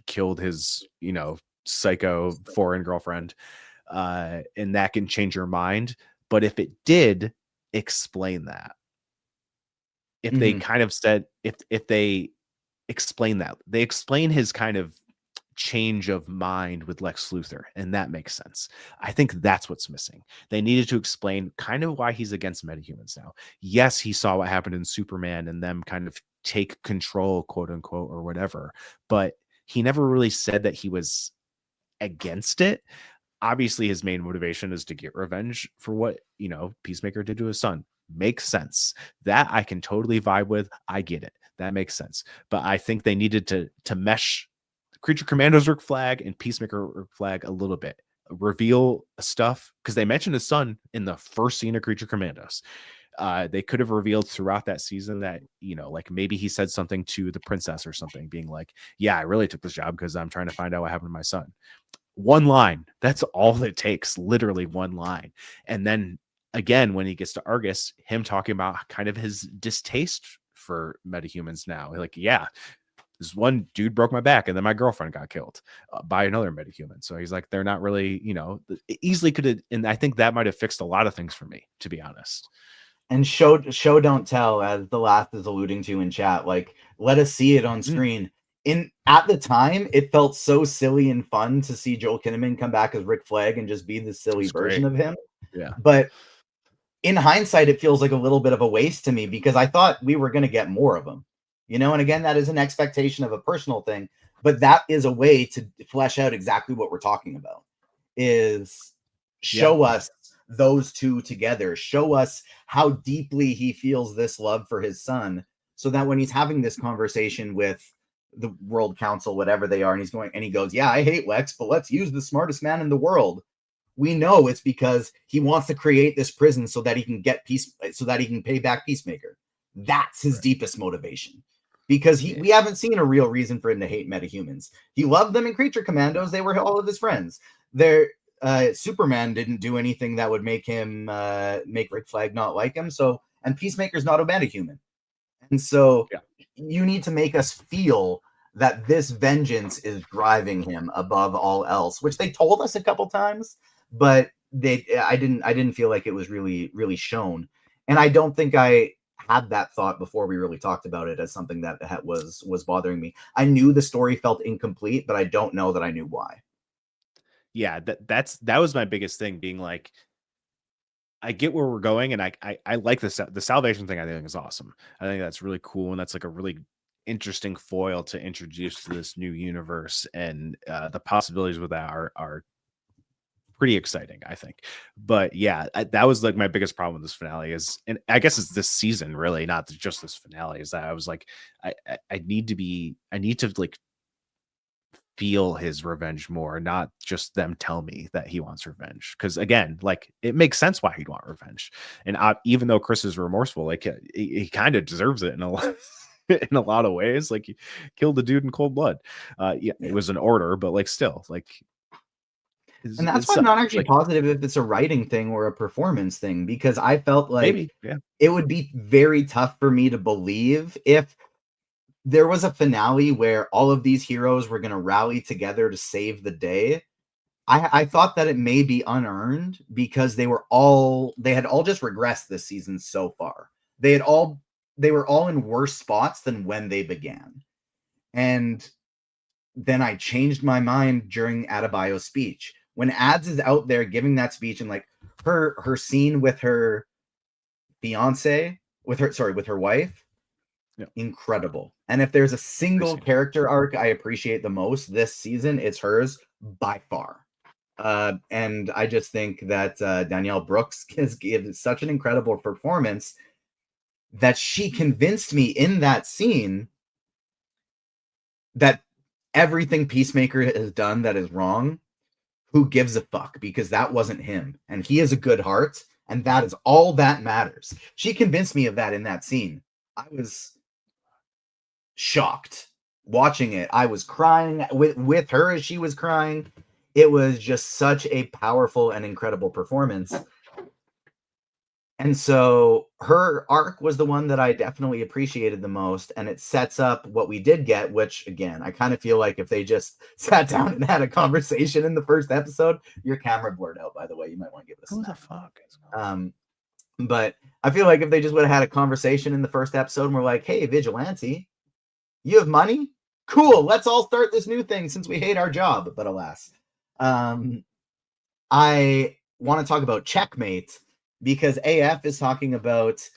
killed his, psycho foreign girlfriend. And that can change your mind. But if it did, explain that. If they kind of said, if they explain that, they explain his kind of change of mind with Lex Luthor, and that makes sense. I think that's what's missing. They needed to explain kind of why he's against metahumans now. Yes, he saw what happened in Superman and them kind of take control, quote unquote, or whatever, but he never really said that he was against it. Obviously, his main motivation is to get revenge for what, Peacemaker did to his son. Makes sense. That I can totally vibe with. I get it. That makes sense. But I think they needed to mesh Creature Commandos Rick Flag and Peacemaker Rick Flag a little bit. Reveal stuff because they mentioned his son in the first scene of Creature Commandos. They could have revealed throughout that season that, like maybe he said something to the princess or something, being like, yeah, I really took this job because I'm trying to find out what happened to my son. One line. That's all it takes. Literally one line. And then again, when he gets to Argus, him talking about kind of his distaste for metahumans now. Like, yeah, this one dude broke my back and then my girlfriend got killed by another metahuman. So he's like, they're not really, easily could have. And I think that might have fixed a lot of things for me, to be honest. And show don't tell, as the last is alluding to in chat, like let us see it on screen. At the time, it felt so silly and fun to see Joel Kinnaman come back as Rick Flag and just be the silly version of him. Yeah. But in hindsight, it feels like a little bit of a waste to me because I thought we were going to get more of them. And again, that is an expectation of a personal thing, but that is a way to flesh out exactly what we're talking about, is show us those two together, show us how deeply he feels this love for his son, so that when he's having this conversation with the World Council, whatever they are, and he goes, yeah, I hate Lex, but let's use the smartest man in the world. We know it's because he wants to create this prison so that he can get peace, so that he can pay back Peacemaker. That's his deepest motivation. Because we haven't seen a real reason for him to hate metahumans. He loved them in Creature Commandos. They were all of his friends. Superman didn't do anything that would make him make Rick Flag not like him. So, and Peacemaker's not a metahuman. And so you need to make us feel that this vengeance is driving him above all else, which they told us a couple times, but I didn't feel like it was really shown, and I don't think I had that thought before we really talked about it as something that was bothering me. I knew the story felt incomplete, but I don't know that I knew why. Yeah, that was my biggest thing, being like, I get where we're going, and I like the salvation thing. I think is awesome. I think that's really cool, and that's like a really interesting foil to introduce to this new universe, and the possibilities with that are pretty exciting, I think. But yeah, that was like my biggest problem with this finale is, and I guess it's this season, really, not just this finale, is that I was like, I need to like feel his revenge more, not just them tell me that he wants revenge. Because again, like, it makes sense why he'd want revenge, and even though Chris is remorseful, like he kind of deserves it in a lot. In a lot of ways, like, he killed the dude in cold blood. Yeah, it was an order, but like, still, like, And that's why I'm not actually positive if it's a writing thing or a performance thing, because I felt like maybe, yeah, it would be very tough for me to believe if there was a finale where all of these heroes were going to rally together to save the day. I thought that it may be unearned because they had all just regressed this season so far. They were all in worse spots than when they began. And then I changed my mind during Adebayo's speech. When Ads is out there giving that speech, and like her scene with her fiance, with her wife, yeah, incredible. And if there's a single character arc I appreciate the most this season, it's hers by far. And I just think that Danielle Brooks has given such an incredible performance that she convinced me in that scene that everything Peacemaker has done that is wrong, who gives a fuck? Because that wasn't him. And he has a good heart, and that is all that matters. She convinced me of that in that scene. I was shocked watching it. I was crying with her as she was crying. It was just such a powerful and incredible performance. And so her arc was the one that I definitely appreciated the most. And it sets up what we did get, which, again, I kind of feel like if they just sat down and had a conversation in the first episode. Your camera blurred out, by the way. You might want to give it a who snap. the fuck is But I feel like if they just would have had a conversation in the first episode and were like, hey, Vigilante, you have money? Cool. Let's all start this new thing since we hate our job. But alas, I want to talk about Checkmate because AF is talking about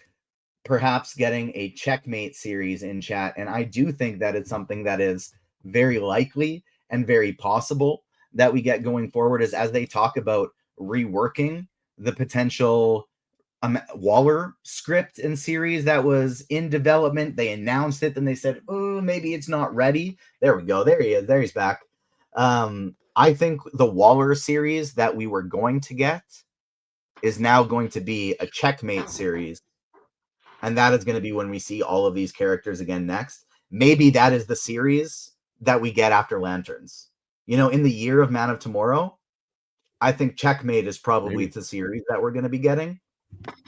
perhaps getting a Checkmate series in chat. And I do think that it's something that is very likely and very possible that we get going forward as they talk about reworking the potential Waller script and series that was in development. They announced it, then they said, oh, maybe it's not ready. There we go. There he is. There he's back. I think the Waller series that we were going to get is now going to be a Checkmate series. And that is going to be when we see all of these characters again next. Maybe that is the series that we get after Lanterns. You know, in the year of Man of Tomorrow, I think Checkmate is probably the series that we're going to be getting.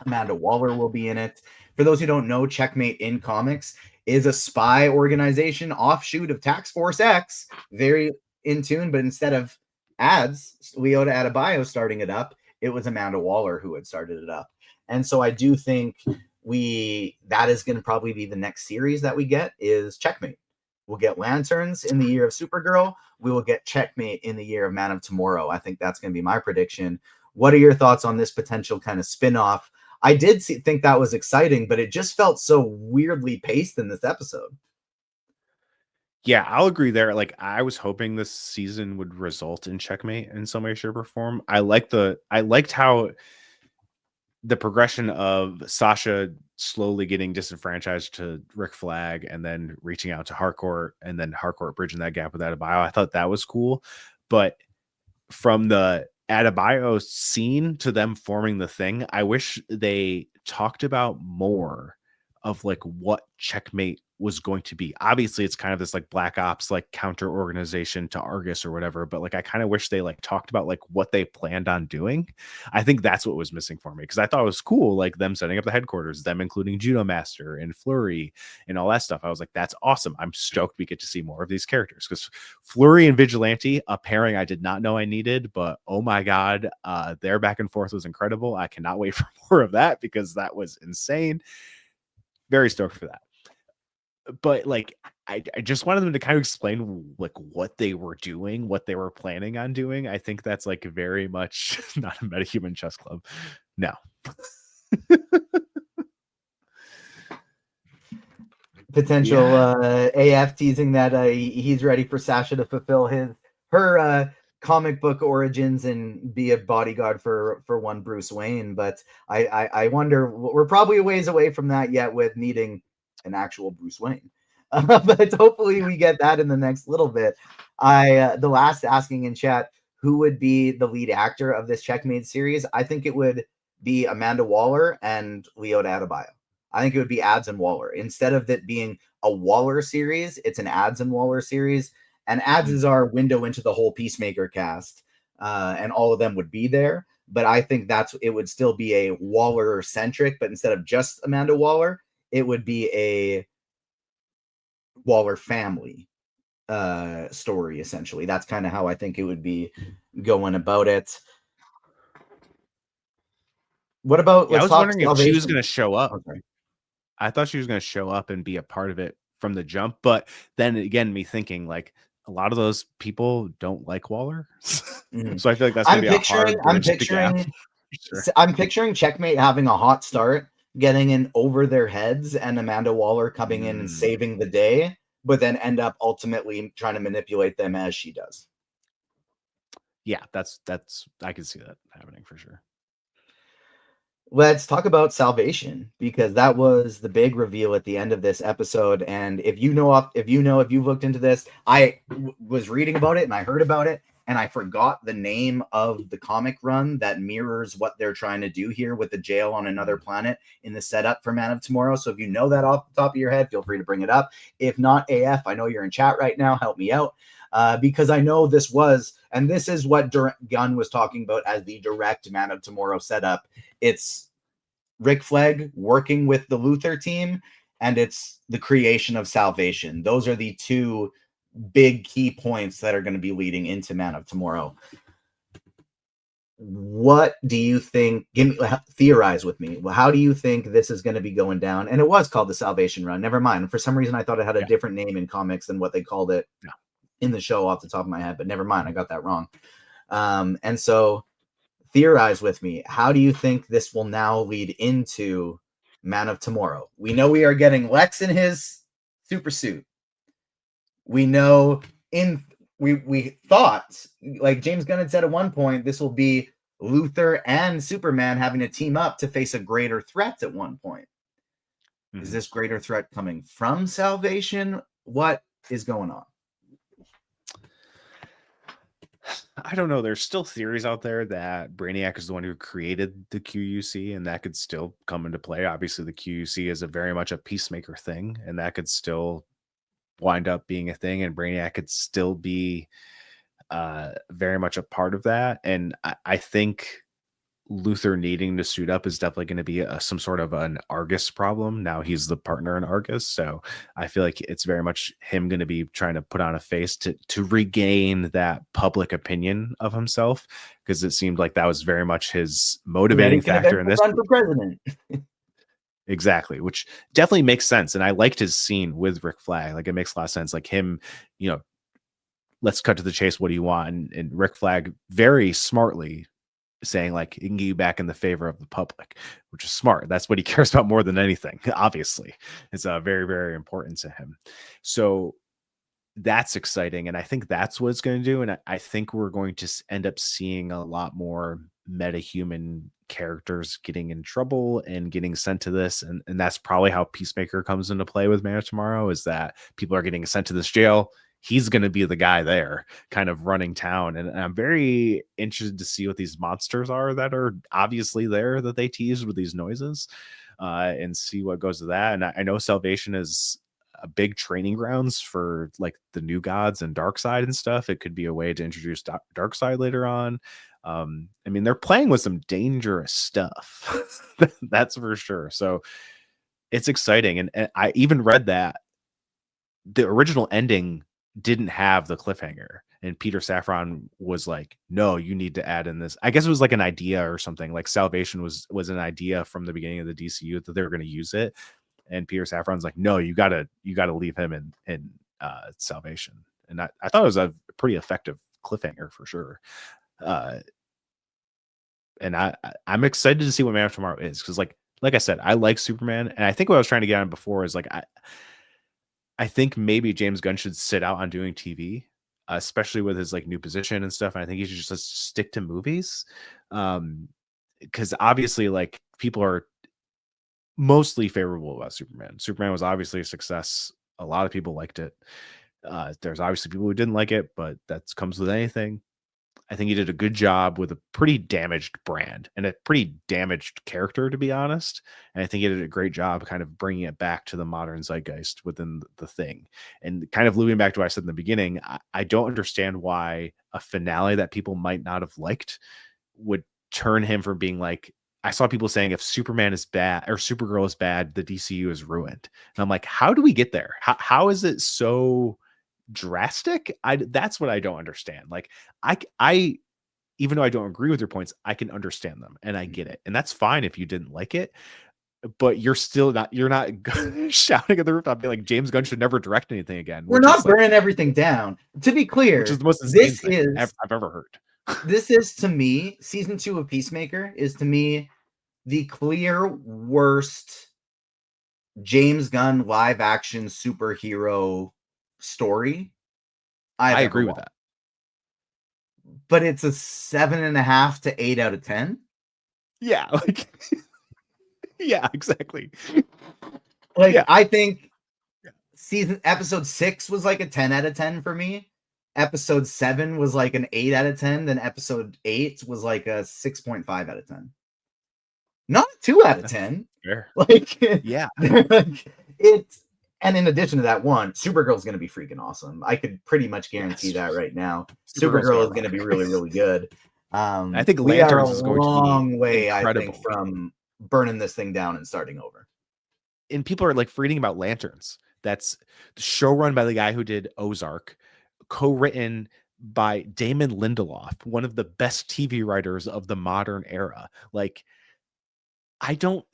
Amanda Waller will be in it. For those who don't know, Checkmate in comics is a spy organization offshoot of Task Force X. Very in tune, but instead of Ads, Leota Adebayo starting it up, it was Amanda Waller who had started it up. And so I do think that is going to probably be the next series that we get is Checkmate. We'll get Lanterns in the year of Supergirl. We will get Checkmate in the year of Man of Tomorrow. I think that's going to be my prediction. What are your thoughts on this potential kind of spin-off? I did think that was exciting, but it just felt so weirdly paced in this episode. Yeah, I'll agree there. Like, I was hoping this season would result in Checkmate in some way, shape, or form. I liked how the progression of Sasha slowly getting disenfranchised to Rick Flag and then reaching out to Harcourt and then Harcourt bridging that gap with Adebayo. I thought that was cool. But from the Adebayo scene to them forming the thing, I wish they talked about more of like what Checkmate was going to be. Obviously, it's kind of this like black ops, like counter organization to Argus or whatever, but like I kind of wish they like talked about like what they planned on doing. I think that's what was missing for me, because I thought it was cool, like them setting up the headquarters, them including Judo Master and Flurry and all that stuff. I was like, that's awesome. I'm stoked we get to see more of these characters, because Flurry and Vigilante, a pairing I did not know I needed, but oh my god, their back and forth was incredible. I cannot wait for more of that, because that was insane. Very stoked for that. But like I just wanted them to kind of explain like what they were doing, what they were planning on doing. I think that's like very much not a metahuman chess club. No. Potential AF teasing that he's ready for Sasha to fulfill her comic book origins and be a bodyguard for one Bruce Wayne. But I wonder, we're probably a ways away from that yet with needing an actual Bruce Wayne. But hopefully we get that in the next little bit. The last asking in chat, who would be the lead actor of this Checkmate series? I think it would be Amanda Waller and Leota Adebayo. I think it would be Ads and Waller. Instead of it being a Waller series, it's an Ads and Waller series. And Ads is our window into the whole Peacemaker cast. And all of them would be there. But I think it would still be a Waller centric, but instead of just Amanda Waller, it would be a Waller family story, essentially. That's kind of how I think it would be going about it. What about, I was wondering if she was going to show up. Okay. I thought she was going to show up and be a part of it from the jump. But then again, me thinking like a lot of those people don't like Waller. So I feel like that's going to be a hard bridge to gap. Sure. I'm picturing Checkmate having a hot start, getting in over their heads, and Amanda Waller coming in and saving the day, but then end up ultimately trying to manipulate them as she does. Yeah, that's I can see that happening for sure. Let's talk about Salvation, because that was the big reveal at the end of this episode. And if you've looked into this, I was reading about it and I heard about it, and I forgot the name of the comic run that mirrors what they're trying to do here with the jail on another planet in the setup for Man of Tomorrow. So if you know that off the top of your head, feel free to bring it up. If not, AF, I know you're in chat right now. Help me out. Because I know this is what Gunn was talking about as the direct Man of Tomorrow setup. It's Rick Flag working with the Luthor team, and it's the creation of Salvation. Those are the two big key points that are going to be leading into Man of Tomorrow. What do you think? Theorize with me. Well, how do you think this is going to be going down? And it was called the Salvation Run. Never mind. For some reason, I thought it had a different name in comics than what they called it in the show off the top of my head, but never mind. I got that wrong. And so theorize with me. How do you think this will now lead into Man of Tomorrow? We know we are getting Lex in his super suit. We know we thought, like James Gunn had said at one point, this will be Luthor and Superman having to team up to face a greater threat at one point. Mm-hmm. Is this greater threat coming from Salvation? What is going on? I don't know. There's still theories out there that Brainiac is the one who created the QUC, and that could still come into play. Obviously, the QUC is very much a Peacemaker thing, and that could still wind up being a thing, and Brainiac could still be very much a part of that. And I think Luthor needing to suit up is definitely going to be some sort of an Argus problem. Now he's the partner in Argus, so I feel like it's very much him going to be trying to put on a face to regain that public opinion of himself, because it seemed like that was very much his motivating factor in this. Run for president. Exactly, which definitely makes sense. And I liked his scene with Rick Flag. Like, it makes a lot of sense. Like him, let's cut to the chase. What do you want? And Rick Flag very smartly saying, like, he can get you back in the favor of the public, which is smart. That's what he cares about more than anything. Obviously, it's very, very important to him. So that's exciting. And I think that's what it's going to do. And I think we're going to end up seeing a lot more metahuman characters getting in trouble and getting sent to this. And that's probably how Peacemaker comes into play with Man of Tomorrow, is that people are getting sent to this jail. He's going to be the guy there kind of running town. And I'm very interested to see what these monsters are that are obviously there that they teased with these noises, and see what goes to that. And I know Salvation is a big training grounds for like the new gods and dark side and stuff. It could be a way to introduce dark side later on. I mean, they're playing with some dangerous stuff. That's for sure. So it's exciting. And I even read that the original ending didn't have the cliffhanger, and Peter Safran was like, no, you need to add in this. I guess it was like an idea or something, like Salvation was an idea from the beginning of the DCU that they were going to use it. And Peter Safran's like, no, you gotta leave him in Salvation. And I thought it was a pretty effective cliffhanger for sure. And I'm excited to see what Man of Tomorrow is, because like I said, I like Superman, and I think what I was trying to get on before is like I think maybe James Gunn should sit out on doing TV, especially with his like new position and stuff. And I think he should just stick to movies, because obviously like people are mostly favorable about Superman. Superman was obviously a success. A lot of people liked it. There's obviously people who didn't like it, but that comes with anything. I think he did a good job with a pretty damaged brand and a pretty damaged character, to be honest. And I think he did a great job kind of bringing it back to the modern zeitgeist within the thing. And kind of looping back to what I said in the beginning, I don't understand why a finale that people might not have liked would turn him from being like, I saw people saying if Superman is bad or Supergirl is bad, the DCU is ruined. And I'm like, how do we get there? How is it so drastic? That's what I don't understand. Like I even though I don't agree with your points, I can understand them and I get it. And that's fine if you didn't like it, but you're not shouting at the rooftop being like James Gunn should never direct anything again. We're not burning everything down. To be clear, which is the most insane thing I've ever heard. This is, to me, season 2 of Peacemaker is, to me, the clear worst James Gunn live action superhero story. I agree with that. But it's a 7.5 to 8 out of 10. Yeah, like yeah, exactly. Like, yeah. I think episode 6 was like a 10 out of 10 for me. Episode 7 was like an 8 out of 10. Then episode 8 was like a 6.5 out of 10. Not a 2 out of 10. Fair. Like, yeah. Like, it's, and in addition to that, Supergirl's going to be freaking awesome. I could pretty much guarantee that right now. Supergirl is going to be really, really good. I think Lanterns is going to be a long way, incredible. I think, from burning this thing down and starting over. And people are like reading about Lanterns. That's the show run by the guy who did Ozark, co-written by Damon Lindelof, one of the best TV writers of the modern era. Like, I don't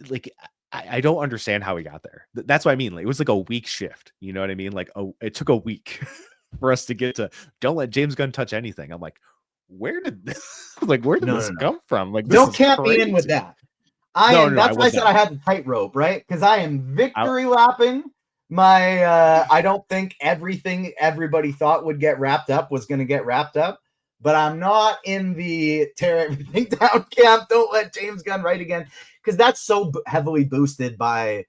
understand how we got there. That's what I mean. Like, it was like a week shift. You know what I mean? Like, it took a week for us to get to don't let James Gunn touch anything. I'm like, where did this come from? Like, don't camp me in with that. That's why I said I had the tightrope, right? Because I am victory lapping my I don't think everything everybody thought would get wrapped up was going to get wrapped up, but I'm not in the tear everything down camp. Don't let James Gunn write again, because that's so heavily boosted by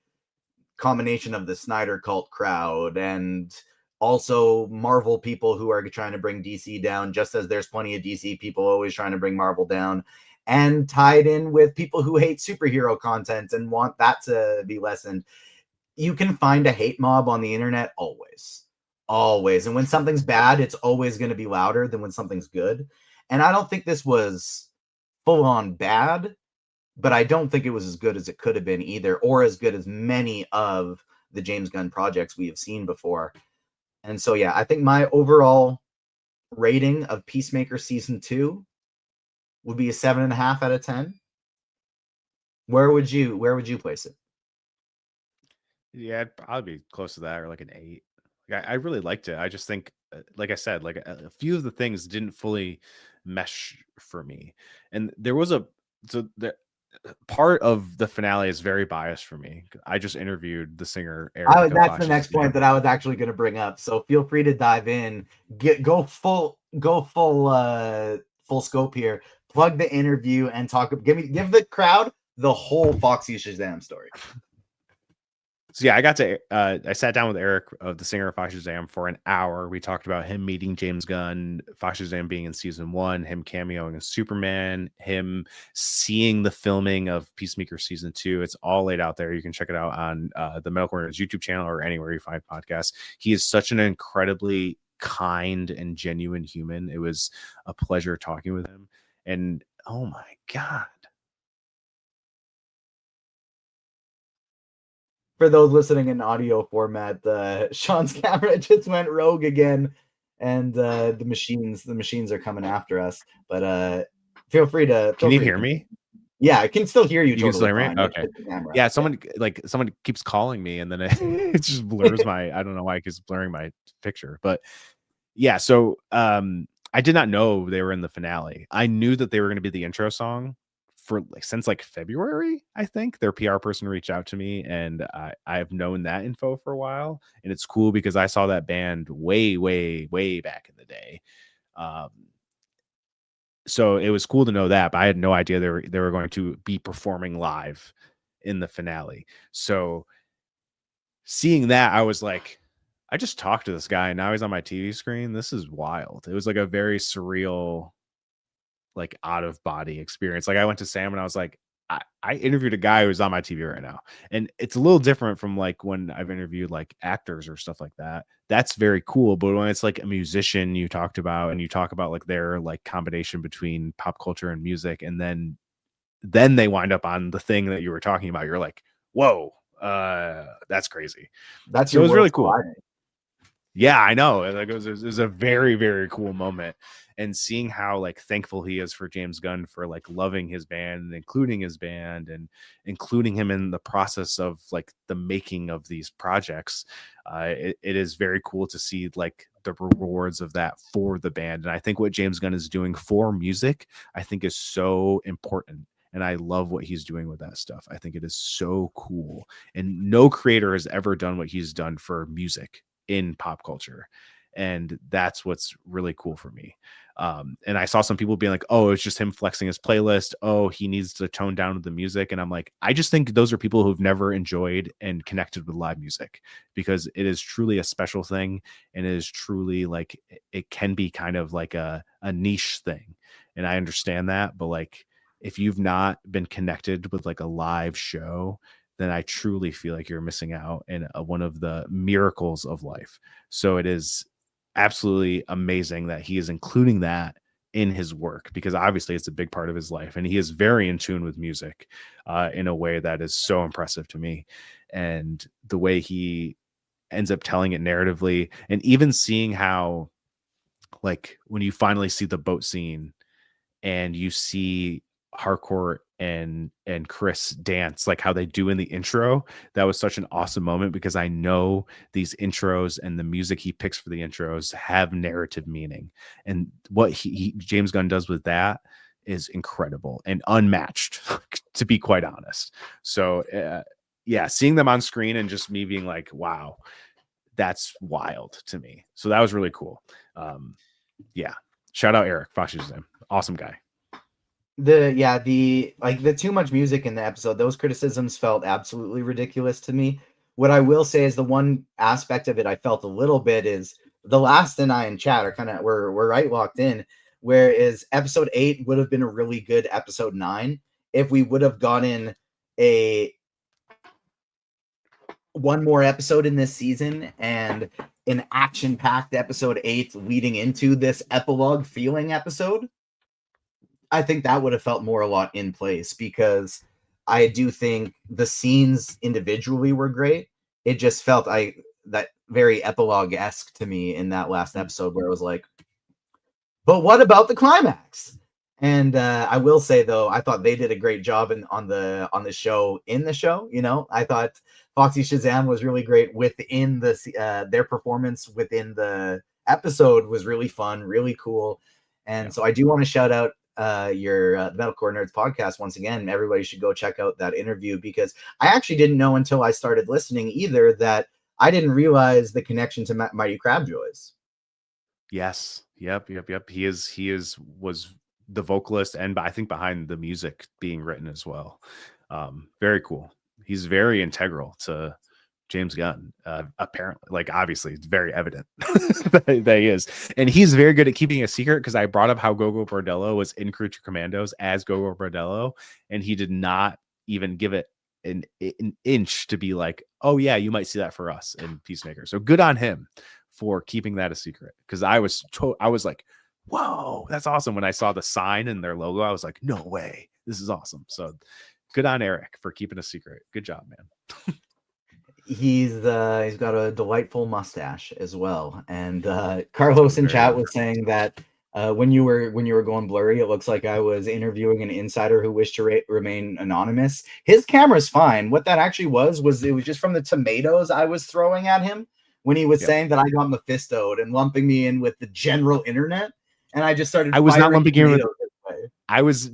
combination of the Snyder cult crowd and also Marvel people who are trying to bring DC down, just as there's plenty of DC people always trying to bring Marvel down, and tied in with people who hate superhero content and want that to be lessened. You can find a hate mob on the internet always. And when something's bad, it's always going to be louder than when something's good. And I don't think this was full on bad, but I don't think it was as good as it could have been either, or as good as many of the James Gunn projects we have seen before. And so, yeah, I think my overall rating of Peacemaker season 2 would be a 7.5 out of 10. Where would you place it? Yeah, I'd probably be close to that, or like an 8. I really liked it. I just think, like I said, like a few of the things didn't fully mesh for me, and there was part of the finale is very biased for me. I just interviewed the singer Eric. That's the next point that I was actually going to bring up. So feel free to dive in. Go full scope here. Plug the interview and talk. Give the crowd the whole Foxy Shazam story. So yeah, I got to I sat down with Eric, the singer of Foxy Shazam, for an hour. We talked about him meeting James Gunn, Foxy Shazam being in season 1, him cameoing as Superman, him seeing the filming of Peacemaker season 2. It's all laid out there. You can check it out on the Metal Corner's YouTube channel or anywhere you find podcasts. He is such an incredibly kind and genuine human. It was a pleasure talking with him. And oh my God. For those listening in audio format, Sean's camera just went rogue again, and the machines are coming after us. But feel free to. Can you hear me? Yeah, I can still hear you. You totally can still hear me? fine. Okay. Yeah, someone keeps calling me, and then it just blurs my. I don't know why it keeps blurring my picture, but yeah. So I did not know they were in the finale. I knew that they were going to be the intro song for since February. I think their PR person reached out to me, and I've known that info for a while, and it's cool because I saw that band way back in the day. So it was cool to know that, but I had no idea they were going to be performing live in the finale. So seeing that, I was like, I just talked to this guy and now he's on my TV screen. This is wild. It was a very surreal, out of body experience. I went to Sam and I was like, I interviewed a guy who's on my TV right now. And it's a little different from when I've interviewed actors or stuff like that. That's very cool. But when it's a musician you talked about and you talk about their combination between pop culture and music, and then they wind up on the thing that you were talking about, you're like, whoa, that's crazy. That's so it was really cool. colliding. Yeah, I know. It was a very, very cool moment. And seeing how thankful he is for James Gunn for loving his band and including his band and including him in the process of the making of these projects. It is very cool to see the rewards of that for the band. And I think what James Gunn is doing for music, I think is so important. And I love what he's doing with that stuff. I think it is so cool. And no creator has ever done what he's done for music in pop culture. And that's what's really cool for me. And I saw some people being like, oh, it's just him flexing his playlist. Oh, he needs to tone down the music. And I'm like, I just think those are people who've never enjoyed and connected with live music, because it is truly a special thing. And it is truly it can be kind of a niche thing. And I understand that. But if you've not been connected with a live show, then I truly feel like you're missing out in one of the miracles of life. So it is absolutely amazing that he is including that in his work, because obviously it's a big part of his life. And he is very in tune with music in a way that is so impressive to me. And the way he ends up telling it narratively, and even seeing how, when you finally see the boat scene and you see Harcourt and Chris dance how they do in the intro, that was such an awesome moment, because I know these intros and the music he picks for the intros have narrative meaning, and what James Gunn does with that is incredible and unmatched, to be quite honest. So yeah, seeing them on screen and just me being like, wow, that's wild to me. So that was really cool. Yeah, shout out Eric, Foxy Shazam, awesome guy. The too much music in the episode, those criticisms felt absolutely ridiculous to me. What I will say is the one aspect of it I felt a little bit is the last and I in chat are we're right locked in, whereas episode 8 would have been a really good episode 9 if we would have gotten one more episode in this season and an action-packed episode 8 leading into this epilogue feeling episode. I think that would have felt more a lot in place, because I do think the scenes individually were great. It just felt that very epilogue-esque to me in that last episode, where it was like, but what about the climax? And I will say, though, I thought they did a great job on the show. I thought Foxy Shazam was really great within their performance within the episode was really fun, really cool. And so I do want to shout out your Metalcore Nerds podcast once again. Everybody should go check out that interview, because I actually didn't know until I started listening either that I didn't realize the connection to Mighty Crabjoys. Yes. Yep. He was the vocalist, and I think behind the music being written as well. Very cool. He's very integral to James Gunn. Apparently, like obviously, it's very evident that he is, and he's very good at keeping a secret. Because I brought up how Gogo Bordello was in Creature Commandos as Gogo Bordello, and he did not even give it an inch to be like, oh yeah, you might see that for us in Peacemaker. So good on him for keeping that a secret. Because I was like, whoa, that's awesome. When I saw the sign and their logo, I was like, no way, this is awesome. So good on Eric for keeping a secret. Good job, man. He's got a delightful mustache as well. And Carlos in chat was saying that when you were going blurry, it looks like I was interviewing an insider who wished to remain anonymous. His camera's fine. What that actually was it was just from the tomatoes I was throwing at him when he was saying that I got Mephisto'd and lumping me in with the general internet. And I just started. I was not lumping you in. I was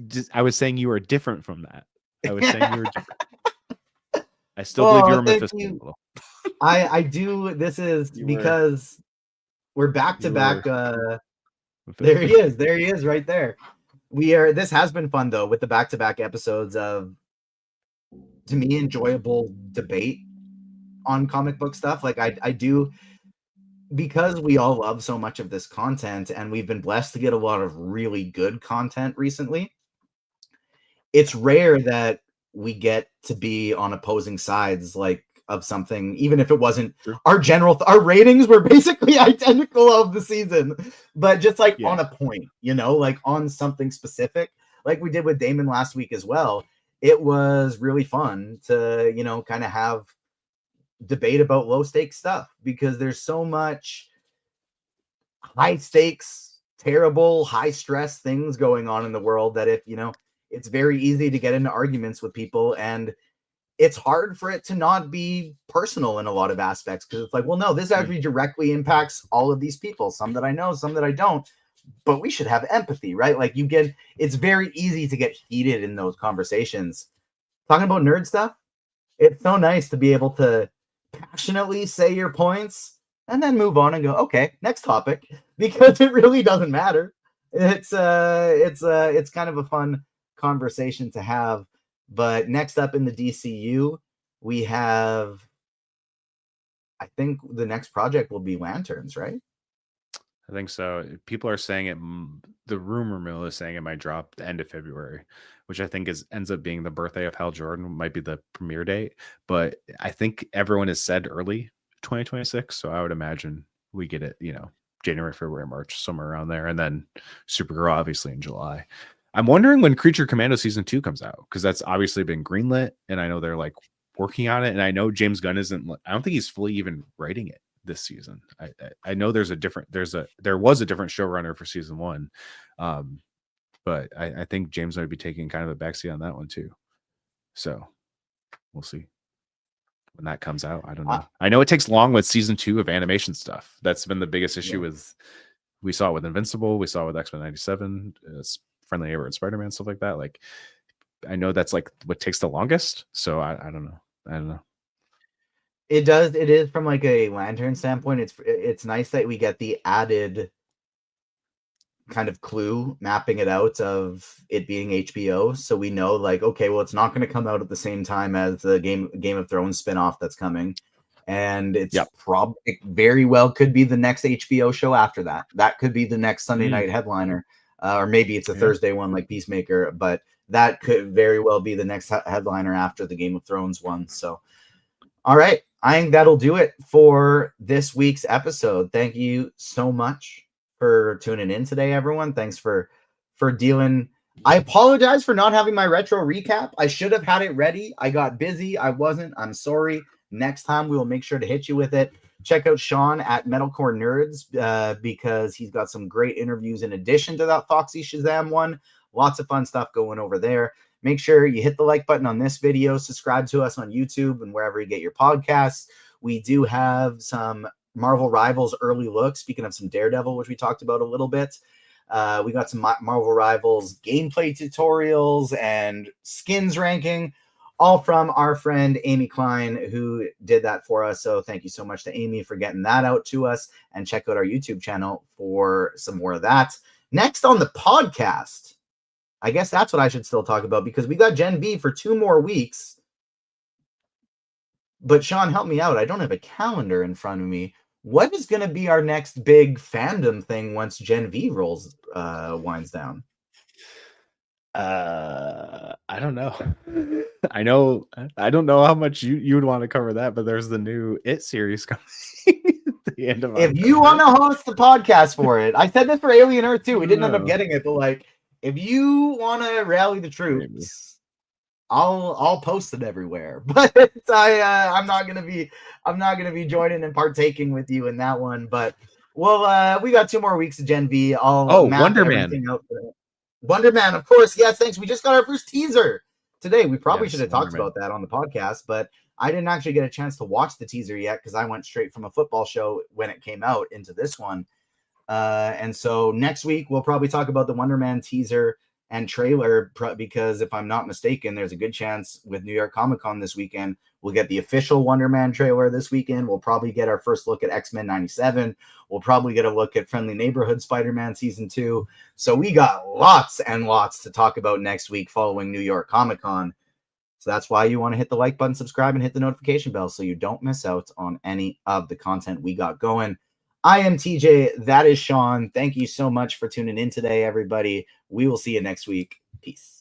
saying you were different from that. I was saying you were different. I still believe you're a Mephisto. I do. This is because we're back to back. There he is. There he is right there. This has been fun though, with the back-to-back episodes of, to me, enjoyable debate on comic book stuff. Like I do, because we all love so much of this content and we've been blessed to get a lot of really good content recently. It's rare that we get to be on opposing sides, like, of something, even if it wasn't our ratings were basically identical of the season, but just like on a point, like on something specific, like we did with Damon last week as well. It was really fun to, kind of have debate about low stakes stuff, because there's so much high stakes, terrible, high stress things going on in the world that if, it's very easy to get into arguments with people, and it's hard for it to not be personal in a lot of aspects, because it's like, well, no, this actually directly impacts all of these people, some that I know, some that I don't, but we should have empathy, right? Like it's very easy to get heated in those conversations. Talking about nerd stuff, it's so nice to be able to passionately say your points and then move on and go, okay, next topic, because it really doesn't matter. It's kind of a fun conversation to have. But next up in the DCU, we have, I think the next project will be Lanterns, right? I think so. People are saying it. The rumor mill is saying it might drop the end of February, which I think ends up being the birthday of Hal Jordan, might be the premiere date. But I think everyone has said early 2026. So I would imagine we get it, January, February, March, somewhere around there. And then Supergirl, obviously, in July. I'm wondering when Creature Commando season 2 comes out, because that's obviously been greenlit, and I know they're like working on it. And I know James Gunn I don't think he's fully even writing it this season. I know there was a different showrunner for season 1, but I think James might be taking kind of a backseat on that one too. So we'll see when that comes out. I don't know. I know it takes long with season 2 of animation stuff. That's been the biggest issue with. We saw it with Invincible. We saw it with X-Men 97. Friendly Neighborhood Spider-Man, stuff like that. Like, I know that's like what takes the longest. So I don't know. It is from like a Lantern standpoint. It's nice that we get the added kind of clue mapping it out of it being HBO. So we know, like, okay, well, it's not going to come out at the same time as the Game of Thrones spinoff that's coming. And it's probably, it very well could be the next HBO show after that. That could be the next Sunday night headliner. Or maybe it's a Thursday one like Peacemaker, but that could very well be the next headliner after the Game of Thrones one. So, all right. I think that'll do it for this week's episode. Thank you so much for tuning in today, everyone. Thanks for dealing. I apologize for not having my retro recap. I should have had it ready. I got busy. I wasn't. I'm sorry. Next time we will make sure to hit you with it. Check out Sean at Metalcore Nerds because he's got some great interviews in addition to that Foxy Shazam one. Lots of fun stuff going over there. Make sure you hit the like button on this video. Subscribe to us on YouTube and wherever you get your podcasts. We do have some Marvel Rivals early looks. Speaking of some Daredevil, which we talked about a little bit. We got some Marvel Rivals gameplay tutorials and skins ranking, all from our friend Amy Klein, who did that for us. So thank you so much to Amy for getting that out to us, and check out our YouTube channel for some more of that. Next on the podcast, I guess that's what I should still talk about, because we got Gen V for 2 more weeks. But Sean, help me out. I don't have a calendar in front of me. What is going to be our next big fandom thing once Gen V winds down? I don't know. I don't know how much you would want to cover that, but there's the new It series coming at the end of If you want to host the podcast for it, I said this for Alien Earth too. We didn't end up No. getting it, but like, if you want to rally the troops, Maybe. I'll post it everywhere. But I'm not gonna be joining and partaking with you in that one. But well, we got 2 more weeks of Gen V. I'll map Wonder everything Man. out. Wonder Man, of course. Yes, thanks. We just got our first teaser today. We probably Yes, should have Wonder talked Man. about that on the podcast, but I didn't actually get a chance to watch the teaser yet because I went straight from a football show when it came out into this one. And so next week we'll probably talk about the Wonder Man teaser and trailer because if I'm not mistaken, there's a good chance with New York Comic Con this weekend, we'll get the official Wonder Man trailer this weekend. We'll probably get our first look at X-Men 97. We'll probably get a look at Friendly Neighborhood Spider-Man Season 2. So we got lots and lots to talk about next week following New York Comic Con. So that's why you want to hit the like button, subscribe, and hit the notification bell so you don't miss out on any of the content we got going. I am TJ. That is Sean. Thank you so much for tuning in today, everybody. We will see you next week. Peace.